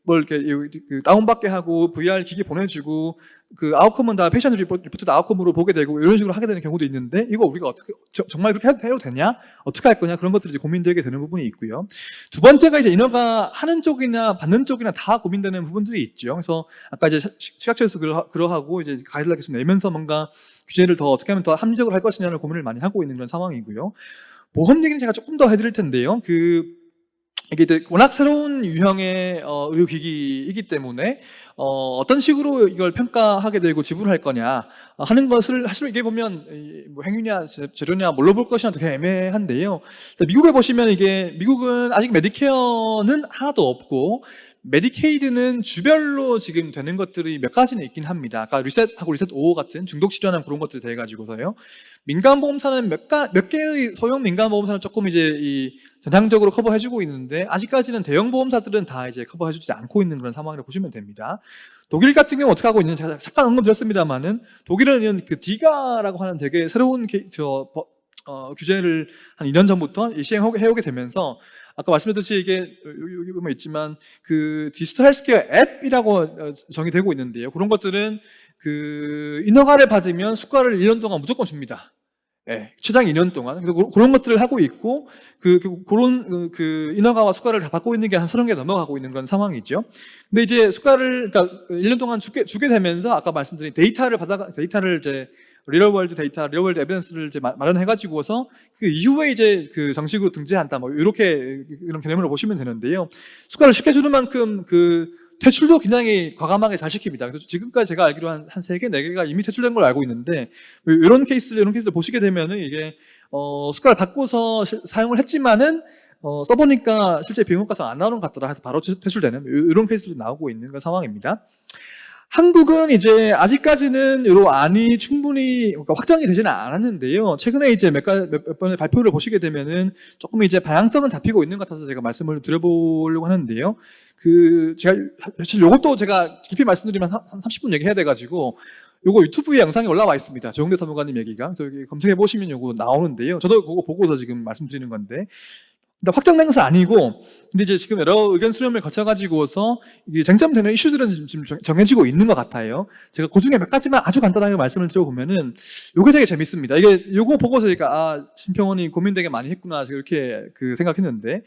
뭘 이렇게 그 다운받게 하고 VR 기기 보내주고 그 아웃컴은 다 패션 리포트 아웃컴으로 보게 되고 이런 식으로 하게 되는 경우도 있는데 이거 우리가 어떻게 정말 그렇게 해도 되냐? 어떻게 할 거냐? 그런 것들이 이제 고민되게 되는 부분이 있고요. 두 번째가 이제 인허가 하는 쪽이나 받는 쪽이나 다 고민되는 부분들이 있죠. 그래서 아까 이제 시각처에서 그러하고 이제 가이드라인 계속 내면서 뭔가 규제를 더 어떻게 하면 더 합리적으로 할 것이냐를 고민을 많이 하고 있는 그런 상황이고요. 보험 얘기는 제가 조금 더 해드릴 텐데요. 이게 워낙 새로운 유형의 의료기기이기 때문에 어떤 식으로 이걸 평가하게 되고 지불할 거냐 하는 것을 사실 이게 보면 뭐 행위냐 재료냐 뭘로 볼 것이냐 되게 애매한데요. 미국에 보시면 미국은 아직 메디케어는 하나도 없고 메디케이드는 주별로 지금 되는 것들이 몇 가지는 있긴 합니다. 아까 리셋하고 리셋 5 같은 중독 치료나 그런 것들이 돼가지고서요. 민간보험사는 몇 개의 소형 민간보험사는 조금 이제 전향적으로 커버해주고 있는데 아직까지는 대형 보험사들은 다 이제 커버해주지 않고 있는 그런 상황이라고 보시면 됩니다. 독일 같은 경우 어떻게 하고 있는지 제가 잠깐 언급드렸습니다만은 독일은 그 디가라고 하는 되게 새로운 규제를 한 2년 전부터 시행해오게 되면서 아까 말씀드렸듯이 이게 여기 보면 있지만 그 디지털 헬스케어 앱이라고 정의되고 있는데요. 그런 것들은 그 인허가를 받으면 수가를 1년 동안 무조건 줍니다. 예, 최장 2년 동안. 그래서 그런 것들을 하고 있고 그런 인허가와 수가를 다 받고 있는 게 한 30개 넘어가고 있는 그런 상황이죠. 근데 이제 수가를 그러니까 1년 동안 주게 되면서 아까 말씀드린 데이터를 이제 리얼월드 데이터, 리얼월드 에비던스를 이제 마련해가지고서 그 이후에 이제 그 정식으로 등재한다, 뭐 이렇게 이런 개념으로 보시면 되는데요. 수가를 쉽게 주는 만큼 그 퇴출도 굉장히 과감하게 잘 시킵니다. 그래서 지금까지 제가 알기로 한 3개, 4개가 이미 퇴출된 걸로 알고 있는데 이런 케이스를 보시게 되면은 이게 수가를 받고서 사용을 했지만은 써보니까 실제 비용가서 안 나오는 것 같더라 해서 바로 퇴출되는 이런 케이스도 나오고 있는 그런 상황입니다. 한국은 이제 아직까지는 이런 안이 충분히 확정이 되지는 않았는데요. 최근에 이제 몇 번의 발표를 보시게 되면은 조금 이제 방향성은 잡히고 있는 것 같아서 제가 말씀을 드려보려고 하는데요. 제가 사실 이것도 제가 깊이 말씀드리면 한 30분 얘기해야 돼가지고 요거 유튜브에 영상이 올라와 있습니다. 조영대 사무관님 얘기가. 저기 검색해 보시면 요거 나오는데요. 저도 그거 보고서 지금 말씀드리는 건데. 확정된 것은 아니고, 근데 이제 지금 여러 의견 수렴을 거쳐가지고서 이게 쟁점되는 이슈들은 지금 정해지고 있는 것 같아요. 제가 그 중에 몇 가지만 아주 간단하게 말씀을 드려보면은, 요게 되게 재밌습니다. 요거 보고서 제가, 신평원이 고민되게 많이 했구나, 제가 이렇게 생각했는데,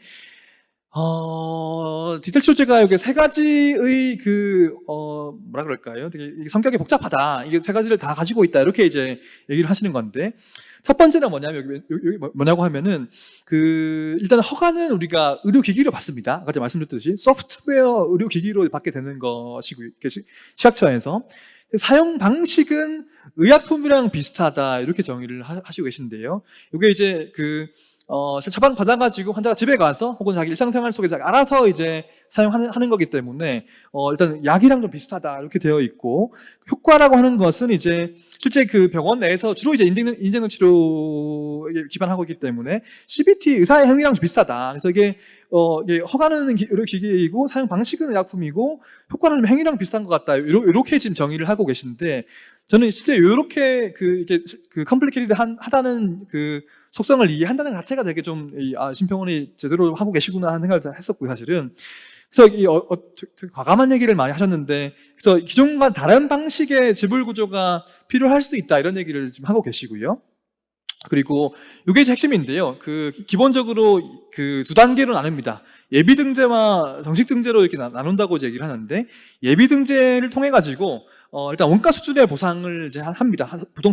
디지털 치료제가 여기 3가지의 뭐라 그럴까요? 되게 성격이 복잡하다. 이게 3가지를 다 가지고 있다. 이렇게 이제 얘기를 하시는 건데, 첫 번째는 뭐냐면, 여기 뭐냐고 하면은, 일단 허가는 우리가 의료기기로 받습니다. 아까 제가 말씀드렸듯이, 소프트웨어 의료기기로 받게 되는 것이고요. 시각처에서. 사용 방식은 의약품이랑 비슷하다. 이렇게 정의를 하시고 계신데요. 이게 이제 처방 받아가지고 환자가 집에 가서 혹은 자기 일상생활 속에서 알아서 이제 사용하는 거기 때문에 일단 약이랑 좀 비슷하다 이렇게 되어 있고, 효과라고 하는 것은 이제 실제 그 병원 내에서 주로 이제 인증 치료에 기반하고 있기 때문에 CBT 의사의 행위랑 좀 비슷하다. 그래서 이게 허가는 의료기기이고 사용 방식은 의약품이고 효과는 좀 행위랑 비슷한 것 같다. 이렇게 지금 정의를 하고 계신데, 저는 실제 이렇게 이게 컴플리케이트하다는 속성을 이해한다는 것 자체가 되게 좀 신평원이 제대로 하고 계시구나 하는 생각을 했었고요, 사실은. 그래서 되게 과감한 얘기를 많이 하셨는데, 그래서 기존과 다른 방식의 지불 구조가 필요할 수도 있다 이런 얘기를 지금 하고 계시고요. 그리고 이게 핵심인데요. 기본적으로 2단계로 나눕니다. 예비 등재와 정식 등재로 이렇게 나눈다고 얘기를 하는데, 예비 등재를 통해 가지고 일단 원가 수준의 보상을 이제 합니다. 보통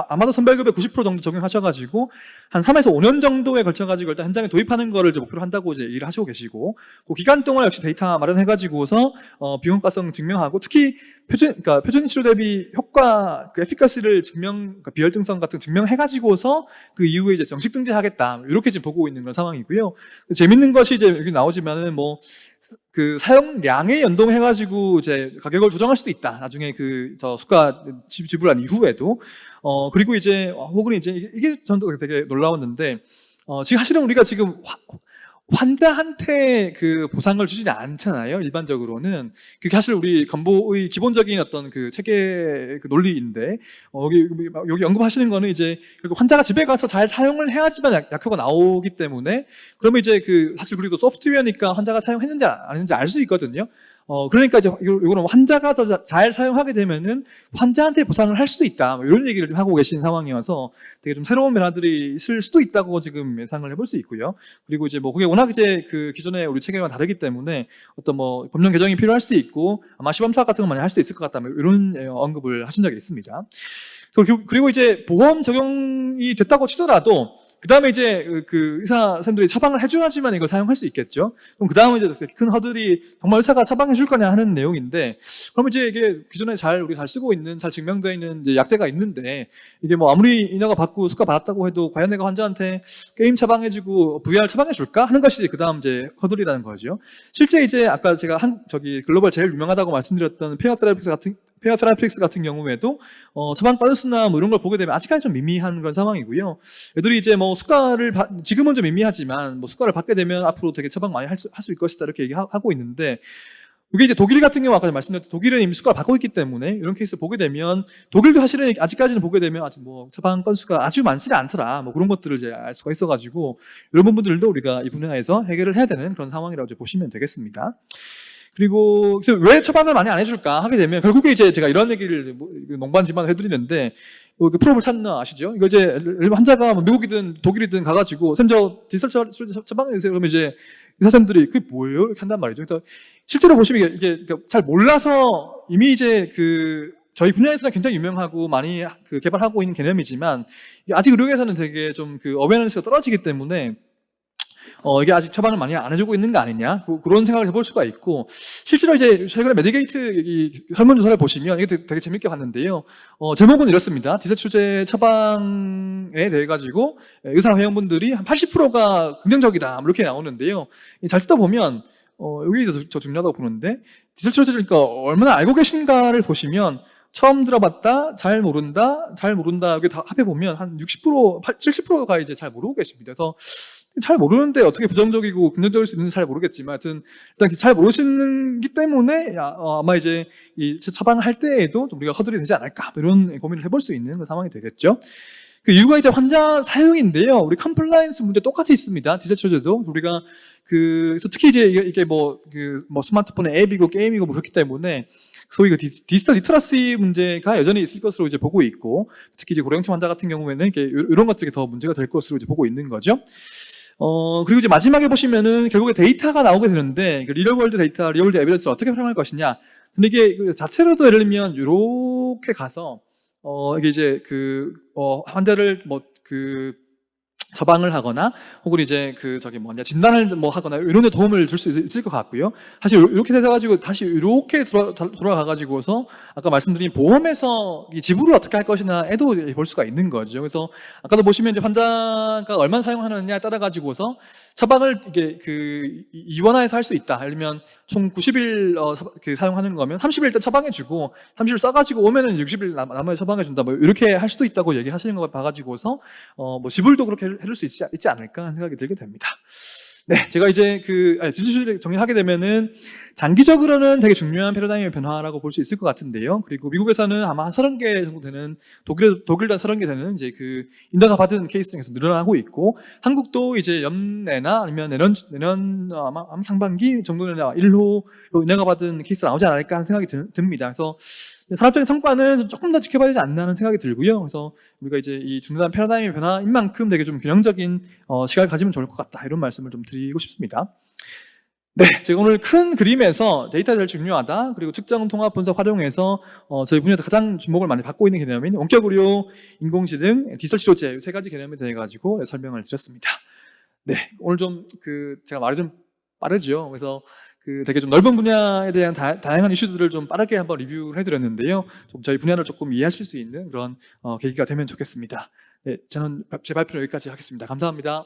아마도 선별급의 90% 정도 적용하셔가지고 한 3에서 5년 정도에 걸쳐가지고 일단 현장에 도입하는 거를 이제 목표로 한다고 이제 얘기를 하시고 계시고, 그 기간 동안 역시 데이터 마련해가지고서 비효과성 증명하고, 특히 표준 치료 대비 효과, 에피커시를 비혈증성 같은 증명해가지고서 그 이후에 이제 정식 등재하겠다 이렇게 지금 보고 있는 그런 상황이고요. 재밌는 것이 이제 여기 나오지만은 사용량에 연동해가지고 이제 가격을 조정할 수도 있다. 나중에 수가 지불한 이후에도. 그리고 이제, 혹은 이제, 이게 저는 되게 놀라웠는데, 지금 사실은 우리가 지금 환자한테 보상을 주지 않잖아요, 일반적으로는. 그게 사실 우리 건보의 기본적인 어떤 체계 논리인데, 여기 언급하시는 거는 이제, 환자가 집에 가서 잘 사용을 해야지만 약효가 나오기 때문에, 그러면 이제 사실 우리도 소프트웨어니까 환자가 사용했는지 안 했는지 알 수 있거든요. 그러니까 이제 이거는 환자가 더 잘 사용하게 되면은 환자한테 보상을 할 수도 있다. 뭐 이런 얘기를 좀 하고 계신 상황이어서 되게 좀 새로운 변화들이 있을 수도 있다고 지금 예상을 해볼 수 있고요. 그리고 이제 뭐 그게 워낙 이제 그 기존의 우리 체계와 다르기 때문에 어떤 뭐 법령 개정이 필요할 수도 있고 아마 시범 사업 같은 거 많이 할 수도 있을 것 같다. 뭐 이런 언급을 하신 적이 있습니다. 그리고 이제 보험 적용이 됐다고 치더라도 그 다음에 이제 그 의사 선생님들이 처방을 해줘야지만 이걸 사용할 수 있겠죠. 그럼 그 다음에 이제 큰 허들이 정말 의사가 처방해 줄 거냐 하는 내용인데, 그럼 이제 이게 기존에 우리 잘 쓰고 있는, 잘 증명되어 있는 이제 약제가 있는데, 이게 뭐 아무리 인허가 받고 수가 받았다고 해도 과연 내가 환자한테 게임 처방해주고 VR 처방해 줄까 하는 것이 그 다음 이제 허들이라는 거죠. 실제 이제 아까 제가 글로벌 제일 유명하다고 말씀드렸던 페어테라픽스 같은 경우에도 처방 건수나 뭐 이런 걸 보게 되면 아직까지 좀 미미한 그런 상황이고요. 애들이 이제 뭐 지금은 좀 미미하지만 뭐 수가를 받게 되면 앞으로 되게 처방 많이 할 수 있을 것이다 이렇게 얘기하고 있는데, 이게 이제 독일 같은 경우 아까 말씀드렸던 독일은 이미 수가를 받고 있기 때문에 이런 케이스를 보게 되면 독일도 사실은 아직까지는 보게 되면 아직 뭐 처방 건수가 아주 많지는 않더라 뭐 그런 것들을 이제 알 수가 있어가지고 이런 부분들도 우리가 이 분야에서 해결을 해야 되는 그런 상황이라고 이제 보시면 되겠습니다. 그리고 왜 처방을 많이 안 해줄까 하게 되면 결국에 이제 제가 이런 얘기를 농반지만 해드리는데, 그 프로볼 찾나 아시죠? 이거 이제 환자가 뭐 미국이든 독일이든 가가지고 저 디지털 처방해주세요 그러면 이제 의사선생님들이 그게 뭐예요? 이렇게 한단 말이죠. 그래서 실제로 보시면 이게 잘 몰라서 이미 이제 저희 분야에서는 굉장히 유명하고 많이 개발하고 있는 개념이지만 아직 의료계에서는 되게 좀 어웨어너스가 떨어지기 때문에 이게 아직 처방을 많이 안 해주고 있는 거 아니냐 그런 생각을 해볼 수가 있고, 실제로 이제 최근에 메디게이트 이 설문조사를 보시면 이게 되게 재밌게 봤는데요. 제목은 이렇습니다. 디저트제 처방에 대해 가지고 의사 회원분들이 한 80%가 긍정적이다 이렇게 나오는데요. 잘 듣다 보면 여기 더 중요하다고 보는데, 디저트제를 그러니까 얼마나 알고 계신가를 보시면 처음 들어봤다, 잘 모른다, 여기 다 합해보면 한 60%, 70%가 이제 잘 모르고 계십니다. 그래서 잘 모르는데 어떻게 부정적이고 긍정적일 수 있는지 잘 모르겠지만 하여튼 일단 잘 모르시기 때문에 아마 이제 이 처방을 할 때에도 좀 우리가 허들이 되지 않을까 이런 고민을 해볼 수 있는 상황이 되겠죠. 그 이유가 이제 환자 사용인데요. 우리 컴플라이언스 문제 똑같이 있습니다. 디저트제도 우리가 그래서 특히 이제 이게 뭐 스마트폰의 앱이고 게임이고 뭐 그렇기 때문에 소위 디지털 리터러시 문제가 여전히 있을 것으로 이제 보고 있고, 특히 이제 고령층 환자 같은 경우에는 이런 것들이 더 문제가 될 것으로 이제 보고 있는 거죠. 그리고 이제 마지막에 보시면은 결국에 데이터가 나오게 되는데, 리얼월드 데이터, 리얼월드 에비던스를 어떻게 활용할 것이냐. 근데 이게 자체로도 예를 들면 이렇게 가서 이게 이제 환자를 처방을 하거나 혹은 이제 진단을 하거나 이런 데 도움을 줄 수 있을 것 같고요. 사실 이렇게 돼가지고 다시 이렇게 돌아가가지고서 아까 말씀드린 보험에서 이 지불을 어떻게 할 것이냐에도 볼 수가 있는 거죠. 그래서 아까도 보시면 이제 환자가 얼마나 사용하느냐에 따라 가지고서 처방을 이게 이원화해서 할 수 있다. 예를 들면 총 90일 사용하는 거면 30일 때 처방해주고 30일 써가지고 오면은 60일 남아야 처방해준다. 뭐 이렇게 할 수도 있다고 얘기하시는 거 봐가지고서 뭐 지불도 그렇게 해줄 수 있지 않을까 하는 생각이 들게 됩니다. 네, 제가 이제 디지털 정리하게 되면은 장기적으로는 되게 중요한 패러다임의 변화라고 볼 수 있을 것 같은데요. 그리고 미국에서는 아마 한 30개 정도 되는, 독일도 한 30개 되는 이제 인허가 받은 케이스가 계속 늘어나고 있고, 한국도 이제 연내나 아니면 내년 아마 상반기 정도는 1호로 인허가 받은 케이스가 나오지 않을까 하는 생각이 듭니다. 그래서 산업적인 성과는 조금 더 지켜봐야 되지 않나 하는 생각이 들고요. 그래서 우리가 이제 이 중요한 패러다임의 변화인 만큼 되게 좀 균형적인 시각을 가지면 좋을 것 같다. 이런 말씀을 좀 드리고 싶습니다. 네, 제가 오늘 큰 그림에서 데이터가 제일 중요하다. 그리고 측정, 통합, 분석 활용해서 저희 분야에서 가장 주목을 많이 받고 있는 개념인 원격 의료, 인공지능, 디지털 치료제 세 가지 개념에 대해 가지고 설명을 드렸습니다. 네, 오늘 좀 제가 말이 좀 빠르죠. 그래서 되게 좀 넓은 분야에 대한 다양한 이슈들을 좀 빠르게 한번 리뷰를 해드렸는데요. 좀 저희 분야를 조금 이해하실 수 있는 그런 계기가 되면 좋겠습니다. 네, 저는 제 발표는 여기까지 하겠습니다. 감사합니다.